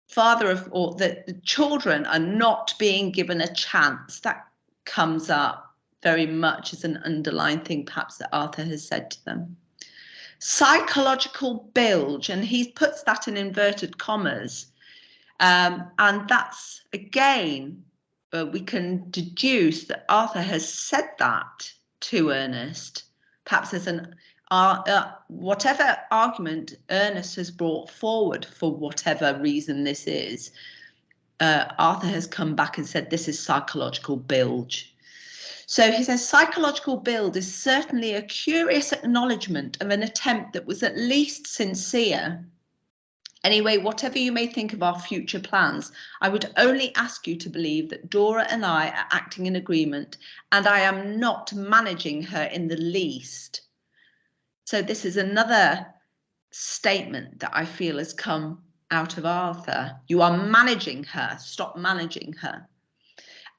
Father of, or that the children are not being given a chance. That comes up very much as an underlying thing perhaps that Arthur has said to them. Psychological bilge, and he puts that in inverted commas, and that's again we can deduce that Arthur has said that to Ernest, perhaps as an whatever argument Ernest has brought forward for whatever reason this is, Arthur has come back and said this is psychological bilge. So he says psychological build is certainly a curious acknowledgement of an attempt that was at least sincere. Anyway, whatever you may think of our future plans, I would only ask you to believe that Dora and I are acting in agreement, and I am not managing her in the least. So this is another statement that I feel has come out of Arthur. You are managing her, stop managing her.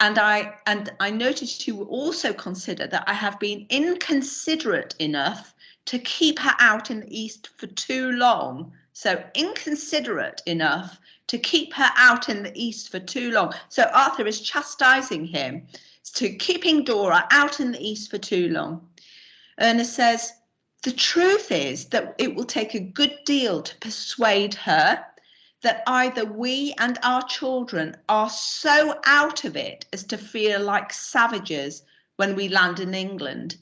And I noticed you also consider that I have been inconsiderate enough to keep her out in the East for too long. So inconsiderate enough to keep her out in the East for too long. So Arthur is chastising him to keeping Dora out in the East for too long. Ernest says, the truth is that it will take a good deal to persuade her that either we and our children are so out of it as to feel like savages when we land in England.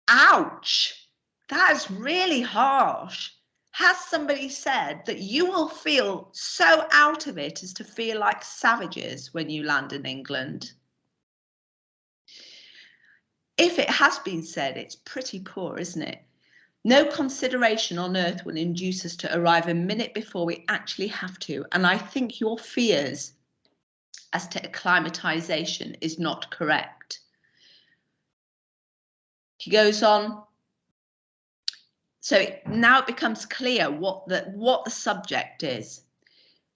Ouch! That's really harsh. Has somebody said that you will feel so out of it as to feel like savages when you land in England? If it has been said, it's pretty poor, isn't it? No consideration on earth will induce us to arrive a minute before we actually have to. And I think your fears as to acclimatization is not correct. He goes on. So now it becomes clear what the subject is.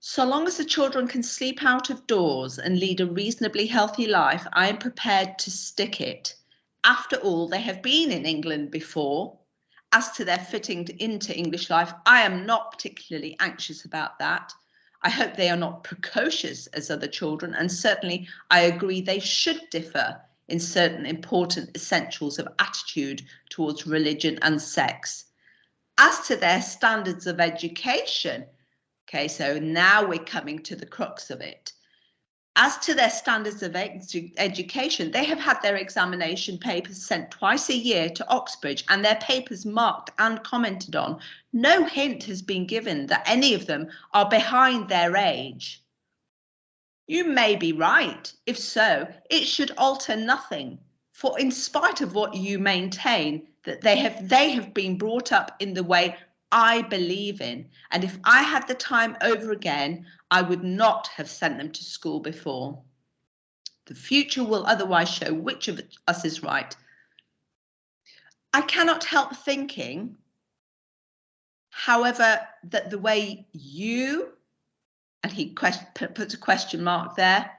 So long as the children can sleep out of doors and lead a reasonably healthy life, I am prepared to stick it. After all, they have been in England before. As to their fitting into English life, I am not particularly anxious about that. I hope they are not precocious as other children, and certainly I agree they should differ in certain important essentials of attitude towards religion and sex. As to their standards of education, okay, so now we're coming to the crux of it. As to their standards of education, they have had their examination papers sent twice a year to Oxbridge and their papers marked and commented on. No hint has been given that any of them are behind their age. You may be right. If so, it should alter nothing. For in spite of what you maintain, that they have been brought up in the way I believe in, and if I had the time over again, I would not have sent them to school before. The future will otherwise show which of us is right. I cannot help thinking, however, that the way you, and he puts a question mark there,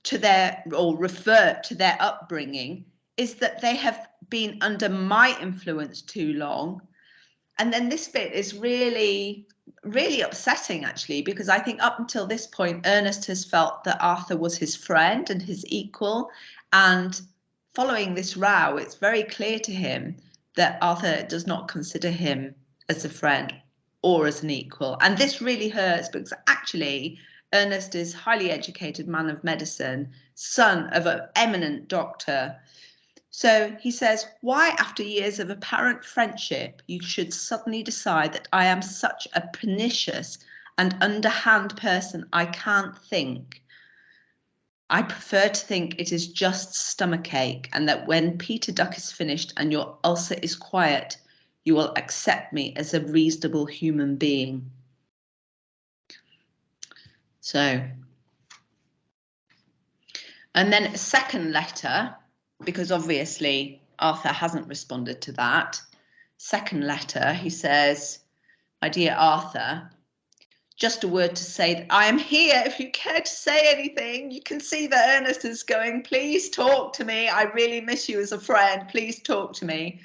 to their, or refer to their upbringing, is that they have been under my influence too long. And then this bit is really, really upsetting, actually, because I think up until this point, Ernest has felt that Arthur was his friend and his equal. And following this row, it's very clear to him that Arthur does not consider him as a friend or as an equal. And this really hurts because actually, Ernest is a highly educated man of medicine, son of an eminent doctor. So he says, why after years of apparent friendship, you should suddenly decide that I am such a pernicious and underhand person, I can't think. I prefer to think it is just stomachache, and that when Peter Duck is finished and your ulcer is quiet, you will accept me as a reasonable human being. So, and then a second letter, because obviously Arthur hasn't responded to that. Second letter, he says, my dear Arthur, just a word to say that I am here. If you care to say anything, you can see that Ernest is going, please talk to me. I really miss you as a friend. Please talk to me.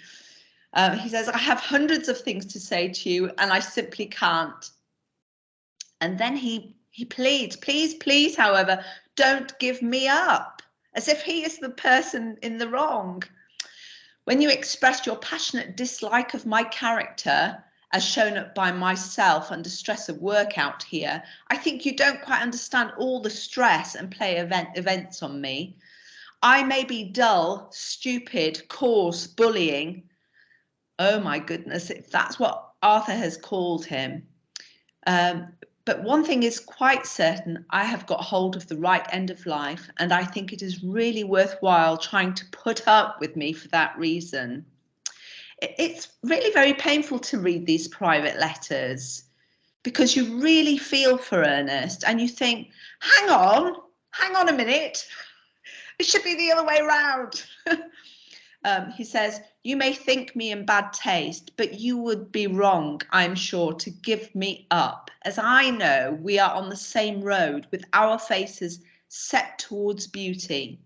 He says, I have hundreds of things to say to you and I simply can't. And then he pleads, please, however, don't give me up, as if he is the person in the wrong. When you express your passionate dislike of my character, as shown up by myself under stress of work out here, I think you don't quite understand all the stress and play events on me. I may be dull, stupid, coarse, bullying. Oh my goodness, if that's what Arthur has called him. But one thing is quite certain, I have got hold of the right end of life, and I think it is really worthwhile trying to put up with me for that reason. It's really very painful to read these private letters because you really feel for Ernest and you think, hang on a minute. It should be the other way around. He says, you may think me in bad taste, but you would be wrong, I'm sure, to give me up, as I know we are on the same road with our faces set towards beauty.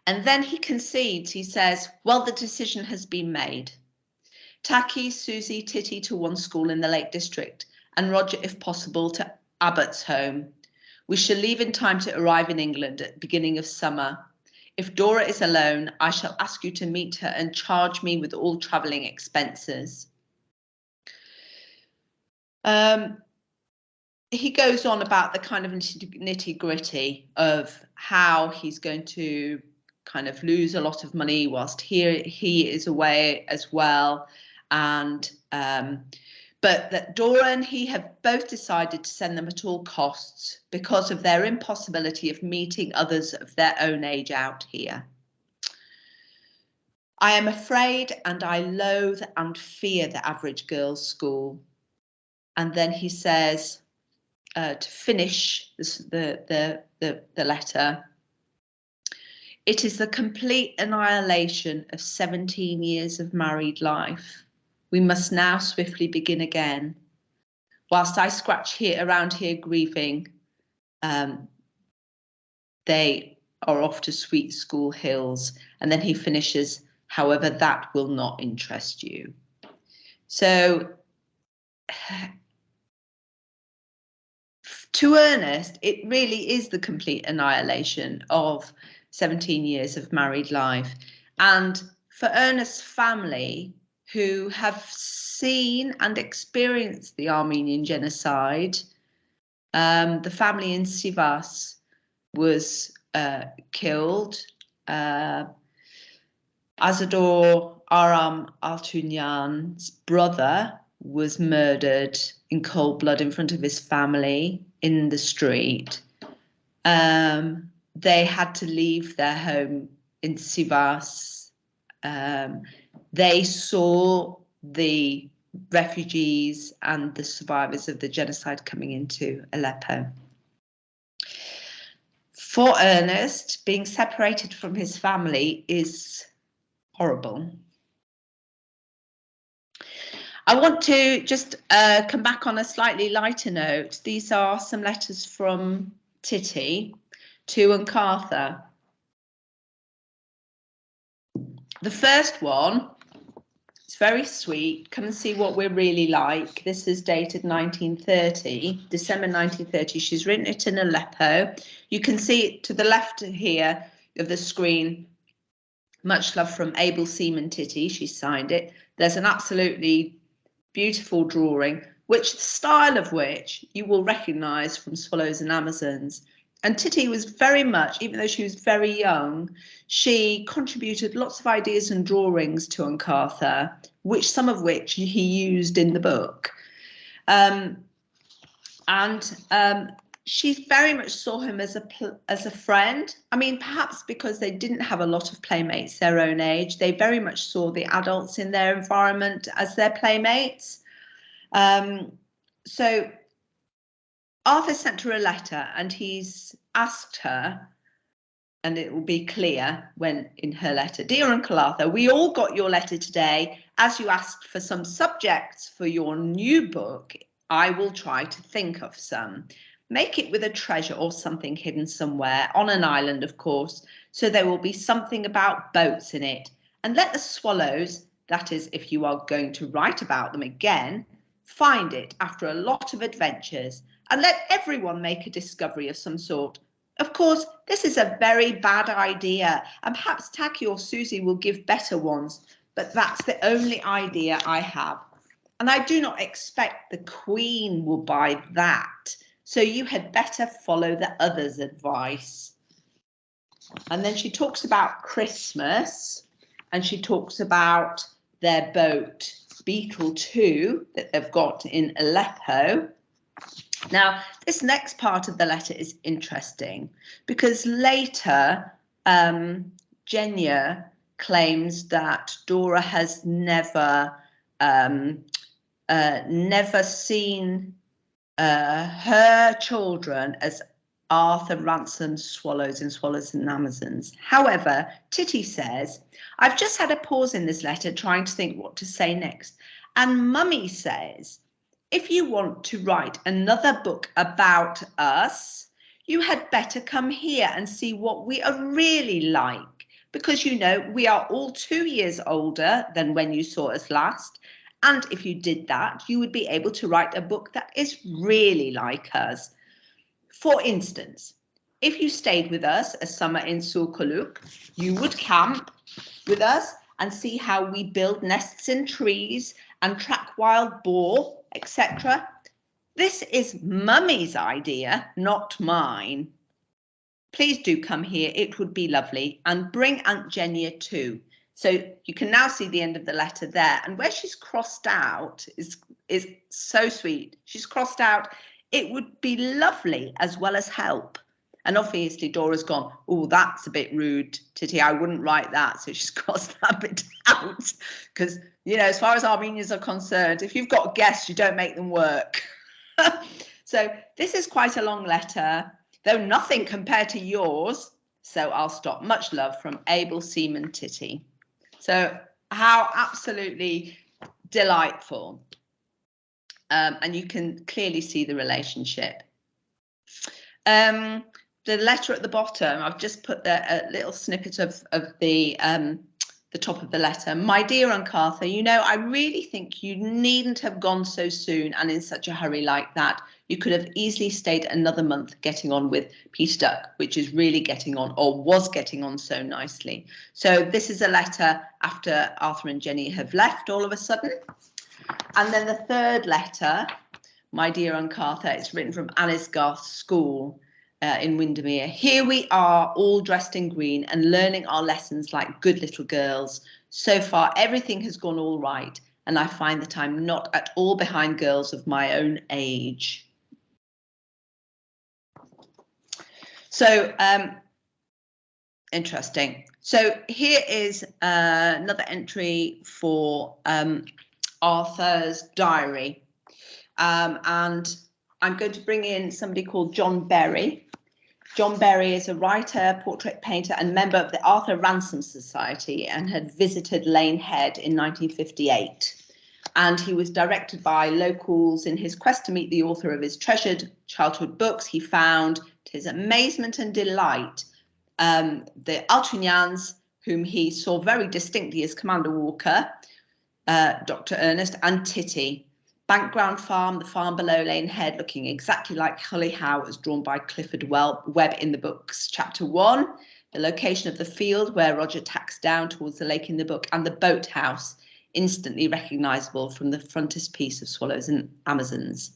And then he concedes, he says, well, the decision has been made. Taki, Susie, Titty to one school in the Lake District, and Roger, if possible, to Abbott's home. We shall leave in time to arrive in England at the beginning of summer. If Dora is alone, I shall ask you to meet her and charge me with all travelling expenses. He goes on about the kind of nitty-gritty of how he's going to kind of lose a lot of money whilst he is away as well, and but that Dora and he have both decided to send them at all costs because of their impossibility of meeting others of their own age out here. I am afraid and I loathe and fear the average girls' school. And then he says, to finish the letter, it is the complete annihilation of 17 years of married life. We must now swiftly begin again. whilst I scratch here around here grieving, they are off to sweet school hills. And then he finishes, however, that will not interest you. So to Ernest, it really is the complete annihilation of 17 years of married life. And for Ernest's family, who have seen and experienced the Armenian Genocide, the family in Sivas was killed. Azador Aram Altunyan's brother was murdered in cold blood in front of his family in the street. They had to leave their home in Sivas. They saw the refugees and the survivors of the genocide coming into Aleppo. For Ernest, being separated from his family is horrible. I want to just come back on a slightly lighter note. These are some letters from Titty to Uncle Arthur. The first one, it's very sweet. Come and see what we're really like. This is dated 1930, December 1930. She's written it in Aleppo. You can see it to the left here of the screen. Much love from Able Seaman Titty. She signed it. There's an absolutely beautiful drawing, which the style of which you will recognise from Swallows and Amazons. And Titty was very much, even though she was very young, she contributed lots of ideas and drawings to Uncle Arthur, some of which he used in the book. She very much saw him as a friend. I mean, perhaps because they didn't have a lot of playmates their own age, they very much saw the adults in their environment as their playmates. So Arthur sent her a letter and he's asked her, and it will be clear when in her letter, "Dear Uncle Arthur, we all got your letter today. As you asked for some subjects for your new book, I will try to think of some. Make it with a treasure or something hidden somewhere, on an island, of course, so there will be something about boats in it. And let the swallows, that is, if you are going to write about them again, find it after a lot of adventures, and let everyone make a discovery of some sort. Of course, this is a very bad idea, and perhaps Tacky or Susie will give better ones, but that's the only idea I have. And I do not expect the Queen will buy that. So you had better follow the others' advice." And then she talks about Christmas, and she talks about their boat, Beetle 2, that they've got in Aleppo. Now, this next part of the letter is interesting because later Jenya claims that Dora has never seen her children as Arthur, Ransom, Swallows and Swallows and Amazons. However, Titty says, "I've just had a pause in this letter trying to think what to say next. And Mummy says, if you want to write another book about us, you had better come here and see what we are really like. Because, you know, we are all 2 years older than when you saw us last. And if you did that, you would be able to write a book that is really like us. For instance, if you stayed with us a summer in Sulkuluk, you would camp with us and see how we build nests in trees and track wild boar, etc. This is Mummy's idea, not mine. Please do come here, it would be lovely, and bring Aunt Jenya too." So you can now see the end of the letter there, and where she's crossed out is so sweet. She's crossed out, "It would be lovely as well as help." And obviously Dora's gone, "Oh, that's a bit rude, Titty, I wouldn't write that." So she's crossed that bit out because, you know, as far as Armenians are concerned, if you've got guests, you don't make them work. So this is quite a long letter, though nothing compared to yours. So I'll stop. Much love from Able Seaman Titty. So how absolutely delightful. and you can clearly see the relationship. The letter at the bottom, I've just put a little snippet of the top of the letter. My dear Uncle Arthur, you know, I really think you needn't have gone so soon and in such a hurry like that. You could have easily stayed another month getting on with Peter Duck, which is really getting on, or was getting on so nicely. So this is a letter after Arthur and Jenny have left all of a sudden. And then the third letter, my dear Uncle Arthur, it's written from Anisgarth School in Windermere. Here we are, all dressed in green and learning our lessons like good little girls. So far, everything has gone all right, and I find that I'm not at all behind girls of my own age. So, interesting. So here is another entry for Arthur's diary. And I'm going to bring in somebody called John Berry. John Berry is a writer, portrait painter, and member of the Arthur Ransome Society, and had visited Lane Head in 1958. And he was directed by locals in his quest to meet the author of his treasured childhood books. He found, to his amazement and delight, the Altugnans, whom he saw very distinctly as Commander Walker, Dr. Ernest, and Titty. Bankground Farm, the farm below Lane Head, looking exactly like Hully Howe as drawn by Clifford Webb in the book's chapter 1. The location of the field where Roger tacks down towards the lake in the book, and the boathouse, instantly recognisable from the frontispiece of Swallows and Amazons.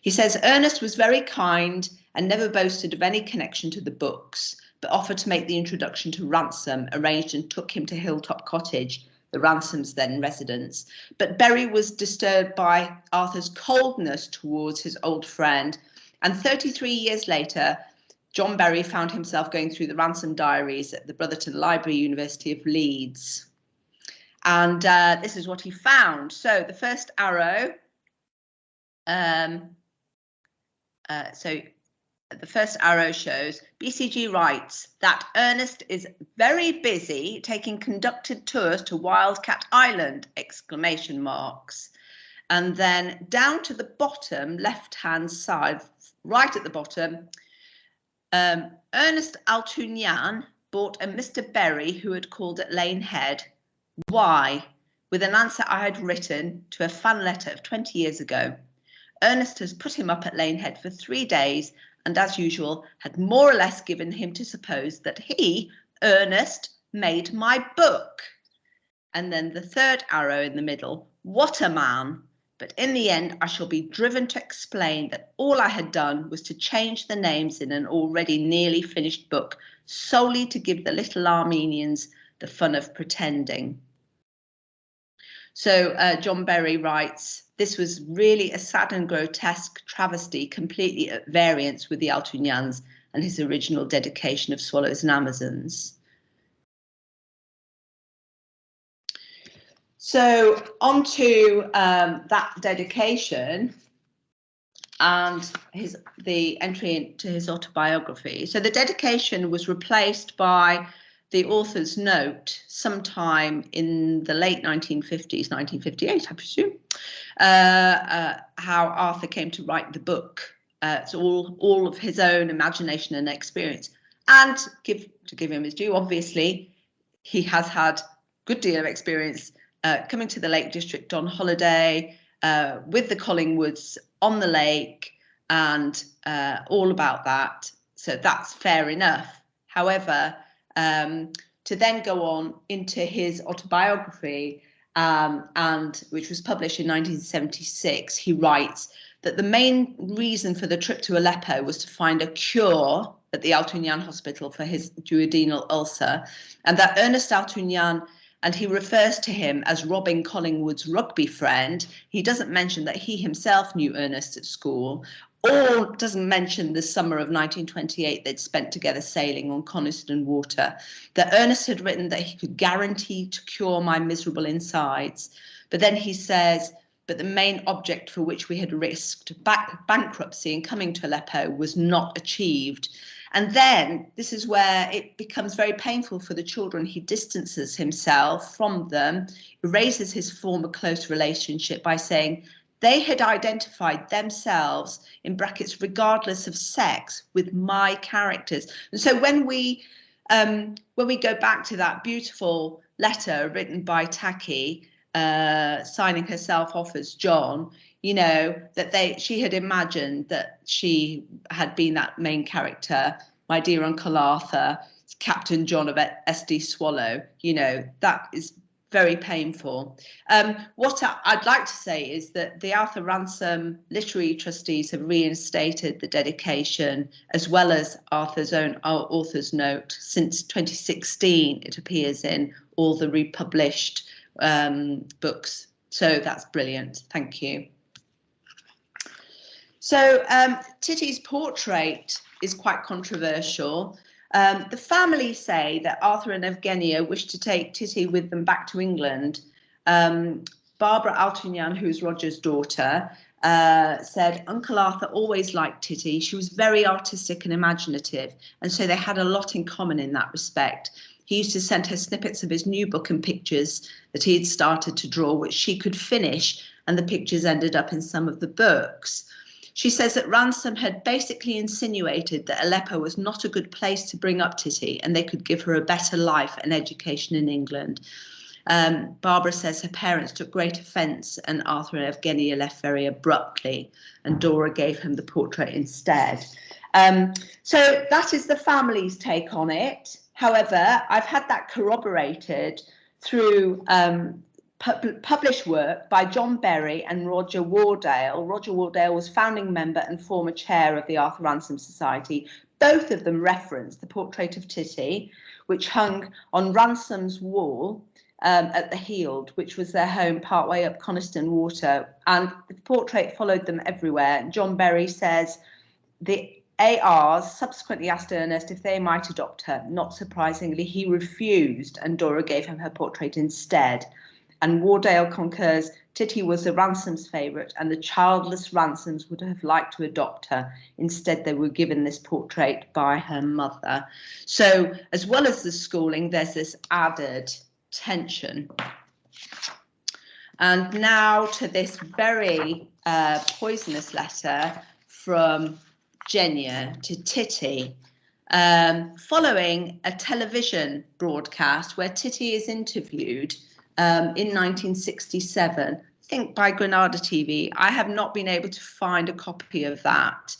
He says Ernest was very kind and never boasted of any connection to the books, but offered to make the introduction to Ransom, arranged and took him to Hilltop Cottage, the Ransome's then residence. But Berry was disturbed by Arthur's coldness towards his old friend, and 33 years later, John Berry found himself going through the Ransome diaries at the Brotherton Library, University of Leeds. And this is what he found. So the first arrow, the first arrow shows BCG writes that Ernest is very busy taking conducted tours to Wildcat Island, exclamation marks. And then down to the bottom left-hand side, right at the bottom, Ernest Altugnan bought a Mr. Berry who had called at Lane Head. Why? With an answer I had written to a fan letter of 20 years ago. Ernest has put him up at Lane Head for 3 days, and as usual, had more or less given him to suppose that he, Ernest, made my book. And then the third arrow in the middle, what a man. But in the end, I shall be driven to explain that all I had done was to change the names in an already nearly finished book, solely to give the little Armenians the fun of pretending. So John Berry writes, this was really a sad and grotesque travesty, completely at variance with the Altugnans and his original dedication of Swallows and Amazons. So on to that dedication and the entry into his autobiography. So the dedication was replaced by the author's note sometime in the late 1950s, 1958, I presume, how Arthur came to write the book. It's all of his own imagination and experience. And to give him his due, obviously, he has had a good deal of experience coming to the Lake District on holiday, with the Collingwoods on the lake, and all about that. So that's fair enough. However, to then go on into his autobiography, and which was published in 1976, he writes that the main reason for the trip to Aleppo was to find a cure at the Altugnan Hospital for his duodenal ulcer, and that Ernest Altugnan, and he refers to him as Robin Collingwood's rugby friend. He doesn't mention that he himself knew Ernest at school, or doesn't mention the summer of 1928 they'd spent together sailing on Coniston Water, that Ernest had written that he could guarantee to cure my miserable insides. But then he says, but the main object for which we had risked bankruptcy in coming to Aleppo was not achieved. And then this is where it becomes very painful for the children. He distances himself from them, erases his former close relationship by saying, They had identified themselves, in brackets, regardless of sex, with my characters. And so when we go back to that beautiful letter written by Titty, signing herself off as John, you know, that she had imagined that she had been that main character, my dear Uncle Arthur, Captain John of SD Swallow, you know, that is very painful. What I'd like to say is that the Arthur Ransom literary trustees have reinstated the dedication, as well as Arthur's own author's note. Since 2016, it appears in all the republished books. So that's brilliant. Thank you. So Titty's portrait is quite controversial. The family say that Arthur and Evgenia wished to take Titty with them back to England. Barbara Altunyan, who's Roger's daughter, said Uncle Arthur always liked Titty. She was very artistic and imaginative, and so they had a lot in common in that respect. He used to send her snippets of his new book and pictures that he had started to draw, which she could finish, and the pictures ended up in some of the books. She says that Ransom had basically insinuated that Aleppo was not a good place to bring up Titty, and they could give her a better life and education in England. Barbara says her parents took great offence, and Arthur and Evgenia left very abruptly, and Dora gave him the portrait instead. So that is the family's take on it. However, I've had that corroborated through published work by John Berry and Roger Wardale. Roger Wardale was founding member and former chair of the Arthur Ransom Society. Both of them referenced the portrait of Titty, which hung on Ransom's wall at the Heald, which was their home partway up Coniston Water, and the portrait followed them everywhere. John Berry says the ARs subsequently asked Ernest if they might adopt her. Not surprisingly, he refused, and Dora gave him her portrait instead. And Wardale concurs, Titty was the Ransom's favourite, and the childless Ransoms would have liked to adopt her. Instead, they were given this portrait by her mother. So, as well as the schooling, there's this added tension. And now to this very poisonous letter from Jenya to Titty, following a television broadcast where Titty is interviewed in 1967, I think by Granada TV. I have not been able to find a copy of that.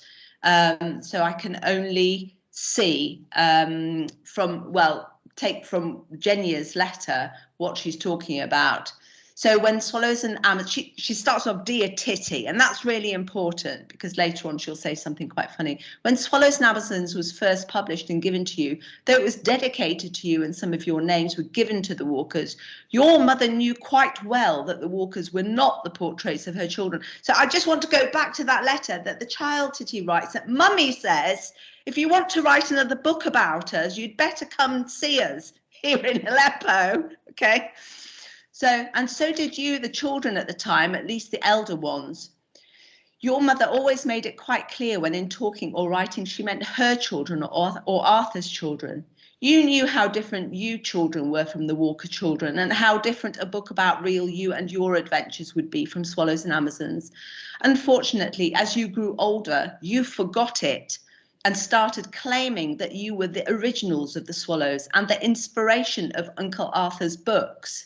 So I can only see take from Jenya's letter what she's talking about. So when Swallows and Amazons, she starts off, dear Titty, and that's really important because later on she'll say something quite funny. When Swallows and Amazons was first published and given to you, though it was dedicated to you and some of your names were given to the Walkers, your mother knew quite well that the Walkers were not the portraits of her children. So I just want to go back to that letter that the child Titty writes, that Mummy says, if you want to write another book about us, you'd better come and see us here in Aleppo, okay? So, and so did you, the children at the time, at least the elder ones. Your mother always made it quite clear when in talking or writing she meant her children or Arthur's children. You knew how different you children were from the Walker children, and how different a book about real you and your adventures would be from Swallows and Amazons. Unfortunately, as you grew older, you forgot it and started claiming that you were the originals of the Swallows and the inspiration of Uncle Arthur's books.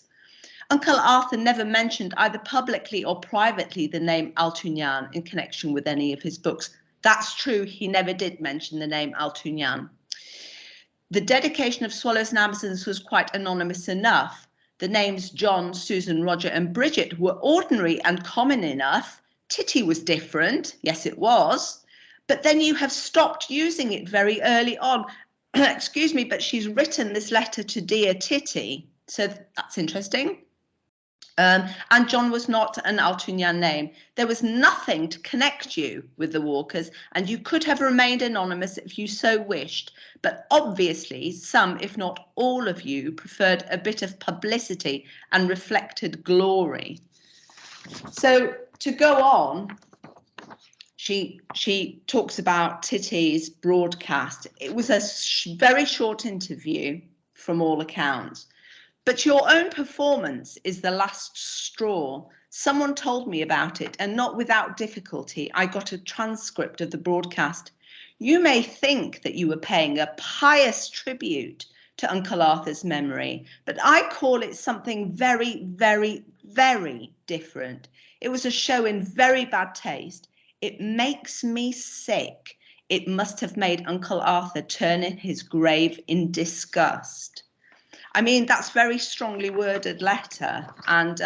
Uncle Arthur never mentioned either publicly or privately the name Altunyan in connection with any of his books. That's true, he never did mention the name Altunyan. The dedication of Swallows and Amazons was quite anonymous enough. The names John, Susan, Roger and Bridget were ordinary and common enough. Titty was different, yes it was, but then you have stopped using it very early on. Excuse me, but she's written this letter to dear Titty, so that's interesting. And John was not an Altunyan name. There was nothing to connect you with the Walkers, and you could have remained anonymous if you so wished. But obviously, some, if not all of you, preferred a bit of publicity and reflected glory. So to go on, she talks about Titty's broadcast. It was a very short interview from all accounts. But your own performance is the last straw. Someone told me about it, and not without difficulty, I got a transcript of the broadcast. You may think that you were paying a pious tribute to Uncle Arthur's memory, but I call it something very, very, very different. It was a show in very bad taste. It makes me sick. It must have made Uncle Arthur turn in his grave in disgust. I mean, that's very strongly worded letter, and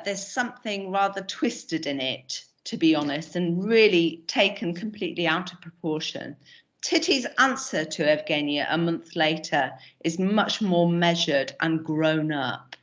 there's something rather twisted in it, to be honest, and really taken completely out of proportion. Titty's answer to Evgenia a month later is much more measured and grown up.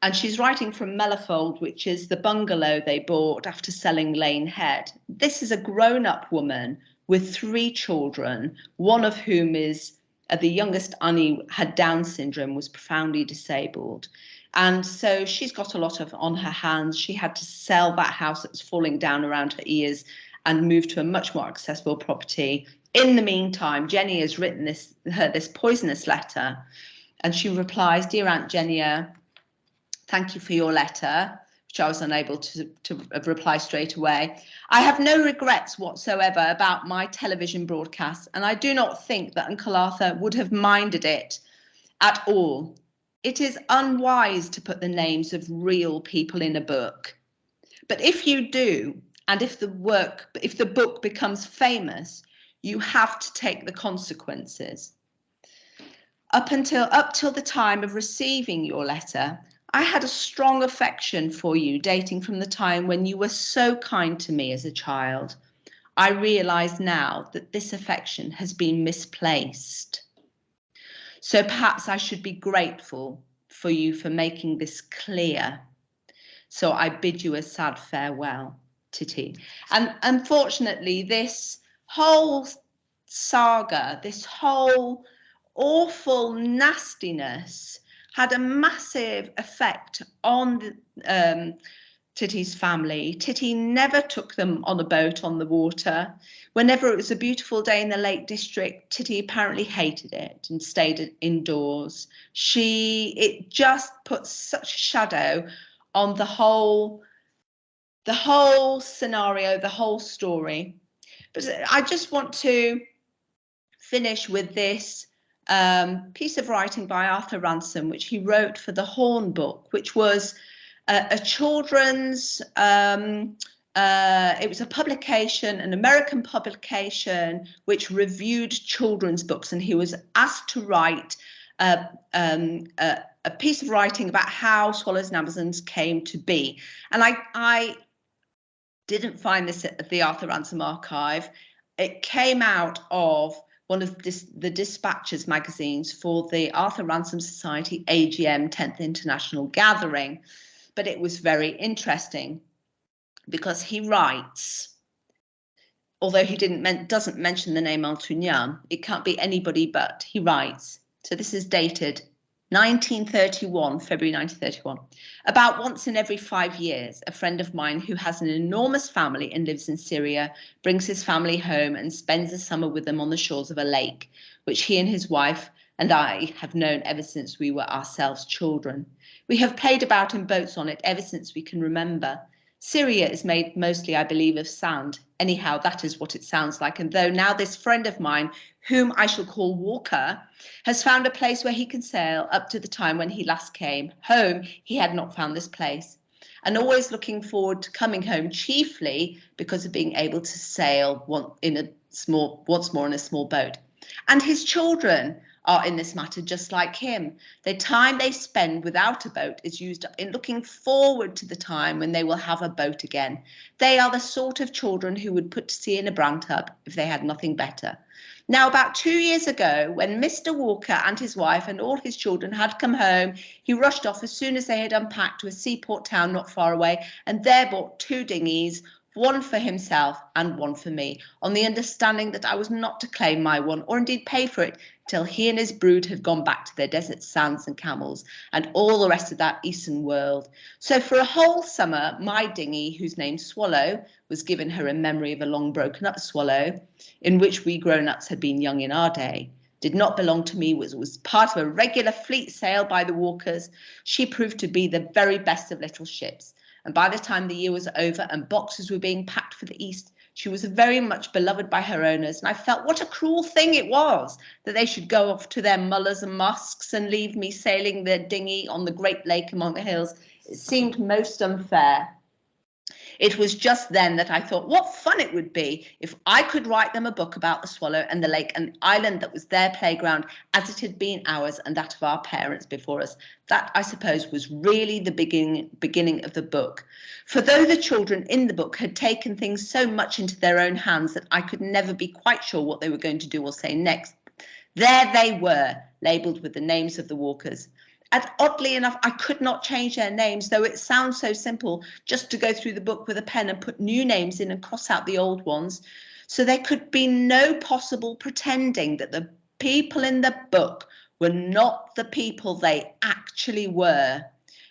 And she's writing from Mellorfold, which is the bungalow they bought after selling Lane Head. This is a grown-up woman with 3 children, one of whom is, the youngest, Annie, had Down syndrome, was profoundly disabled. And so she's got a lot on her hands. She had to sell that house that was falling down around her ears and move to a much more accessible property. In the meantime, Jenya has written this poisonous letter, and she replies, "Dear Aunt Jenya, thank you for your letter," which I was unable to reply straight away. "I have no regrets whatsoever about my television broadcast, and I do not think that Uncle Arthur would have minded it at all. It is unwise to put the names of real people in a book. But if you do, and if the book becomes famous, you have to take the consequences. Up till the time of receiving your letter, I had a strong affection for you, dating from the time when you were so kind to me as a child. I realize now that this affection has been misplaced. So perhaps I should be grateful for you for making this clear. So I bid you a sad farewell, Titty." And unfortunately, this whole saga, this whole awful nastiness had a massive effect on Titty's family. Titty never took them on a boat on the water. Whenever it was a beautiful day in the Lake District, Titty apparently hated it and stayed indoors. It just put such a shadow on the whole scenario, the whole story. But I just want to finish with this piece of writing by Arthur Ransome, which he wrote for the Horn book, which was a children's, it was a publication, an American publication, which reviewed children's books, and he was asked to write a piece of writing about how Swallows and Amazons came to be. And I didn't find this at the Arthur Ransome archive. It came out of one of the dispatches magazines for the Arthur Ransome Society AGM 10th International Gathering. But it was very interesting because he writes, although he doesn't mention the name Altunyan, it can't be anybody but, he writes, so this is dated 1931, February 1931. "About once in every 5 years, a friend of mine who has an enormous family and lives in Syria brings his family home and spends the summer with them on the shores of a lake, which he and his wife and I have known ever since we were ourselves children. We have played about in boats on it ever since we can remember. Syria is made mostly, I believe, of sand. Anyhow, that is what it sounds like. And though now this friend of mine, whom I shall call Walker, has found a place where he can sail, up to the time when he last came home, he had not found this place. And always looking forward to coming home, chiefly because of being able to sail once more in a small boat. And his children are in this matter just like him. The time they spend without a boat is used up in looking forward to the time when they will have a boat again. They are the sort of children who would put to sea in a brantub if they had nothing better. Now, about 2 years ago, when Mr. Walker and his wife and all his children had come home, he rushed off as soon as they had unpacked to a seaport town not far away, and there bought 2 dinghies, one for himself and one for me, on the understanding that I was not to claim my one, or indeed pay for it, till he and his brood had gone back to their desert sands and camels, and all the rest of that eastern world. So for a whole summer, my dinghy, whose name Swallow was given her in memory of a long broken up swallow, in which we grown-ups had been young in our day, did not belong to me, was part of a regular fleet sail by the Walkers. She proved to be the very best of little ships. And by the time the year was over and boxes were being packed for the East, she was very much beloved by her owners. And I felt what a cruel thing it was that they should go off to their mullahs and mosques and leave me sailing their dinghy on the great lake among the hills. It seemed most unfair. It was just then that I thought what fun it would be if I could write them a book about the swallow and the lake and the island that was their playground as it had been ours and that of our parents before us. That, I suppose, was really the beginning of the book. For though the children in the book had taken things so much into their own hands that I could never be quite sure what they were going to do or say next, there they were, labelled with the names of the Walkers. And oddly enough, I could not change their names, though it sounds so simple just to go through the book with a pen and put new names in and cross out the old ones. So there could be no possible pretending that the people in the book were not the people they actually were.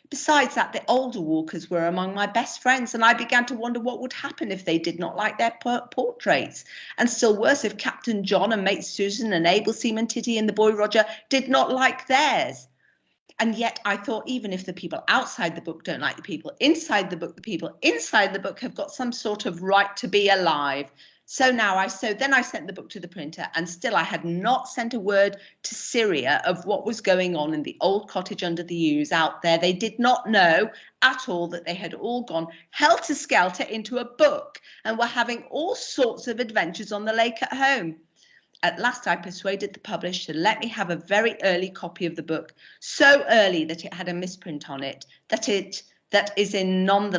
Besides that, the older Walkers were among my best friends, and I began to wonder what would happen if they did not like their portraits. And still worse, if Captain John and Mate Susan and able seaman Titty and the boy Roger did not like theirs. And yet I thought, even if the people outside the book don't like the people inside the book have got some sort of right to be alive. So then I sent the book to the printer, and still I had not sent a word to Syria of what was going on in the old cottage under the yews out there. They did not know at all that they had all gone helter-skelter into a book and were having all sorts of adventures on the lake at home. At last I persuaded the publisher to let me have a very early copy of the book, so early that it had a misprint on it, that is in none of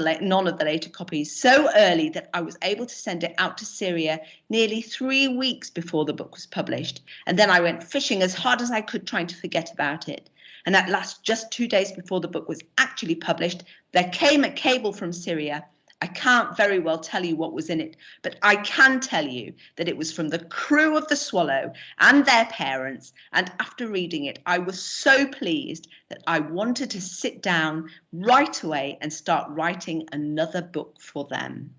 the later copies, so early that I was able to send it out to Syria nearly 3 weeks before the book was published. And then I went fishing as hard as I could, trying to forget about it. And at last, just 2 days before the book was actually published, there came a cable from Syria. I can't very well tell you what was in it, but I can tell you that it was from the crew of the Swallow and their parents, and after reading it, I was so pleased that I wanted to sit down right away and start writing another book for them.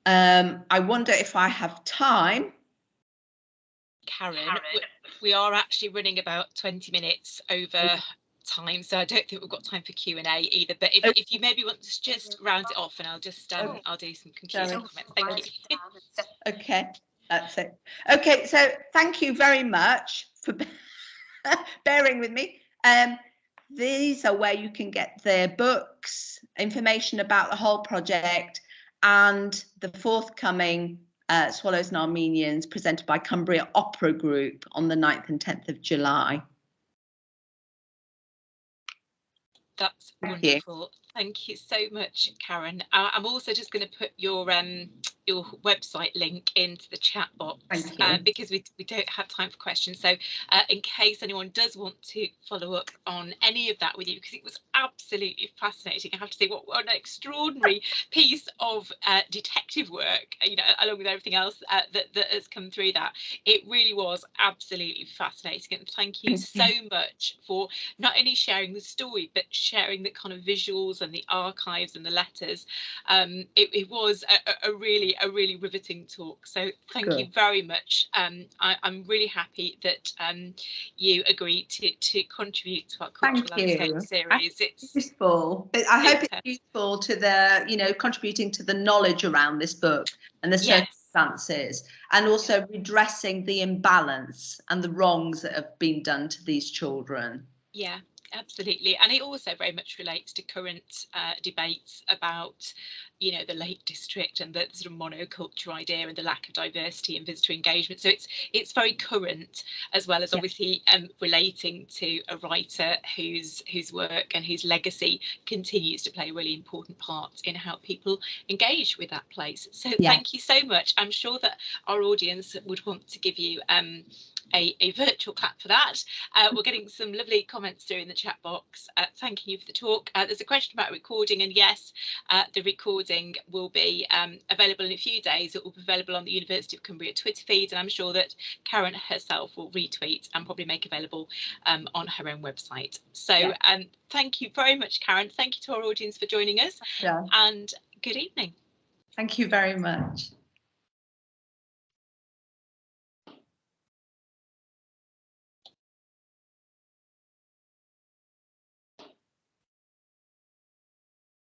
I wonder if I have time. Karen, we are actually running about 20 minutes over time, so I don't think we've got time for Q&A either, but if you maybe want to just round it off, and I'll just I'll do some concluding comments. Thank you. Okay, that's it. Okay, so thank you very much for bearing with me. These are where you can get their books, information about the whole project, and the forthcoming Swallows and Armenians presented by Cumbria Opera Group on the 9th and 10th of July. That's wonderful. Thank you so much, Karen. I'm also just going to put your website link into the chat box because we don't have time for questions. So in case anyone does want to follow up on any of that with you, because it was absolutely fascinating. I have to say, what an extraordinary piece of detective work, you know, along with everything else that has come through that. It really was absolutely fascinating. And thank you so much for not only sharing the story, but sharing the kind of visuals and the archives and the letters. It was a really riveting talk, so thank you very much. I'm really happy that you agreed to contribute to our cultural landscape series. It's useful. I hope it's useful to the, you know, contributing to the knowledge around this book and the circumstances, and also redressing the imbalance and the wrongs that have been done to these children. Yeah, absolutely. And it also very much relates to current debates about, you know, the Lake District and the sort of monoculture idea and the lack of diversity and visitor engagement. So it's very current, as well as obviously relating to a writer whose work and whose legacy continues to play a really important part in how people engage with that place. So thank you so much. I'm sure that our audience would want to give you a virtual clap for that. We're getting some lovely comments through in the chat box thanking you for the talk. There's a question about recording, and yes, the recording will be available in a few days. It will be available on the University of Cumbria Twitter feed, and I'm sure that Karen herself will retweet and probably make available on her own website. So thank you very much, Karen. Thank you to our audience for joining us, and good evening. Thank you very much.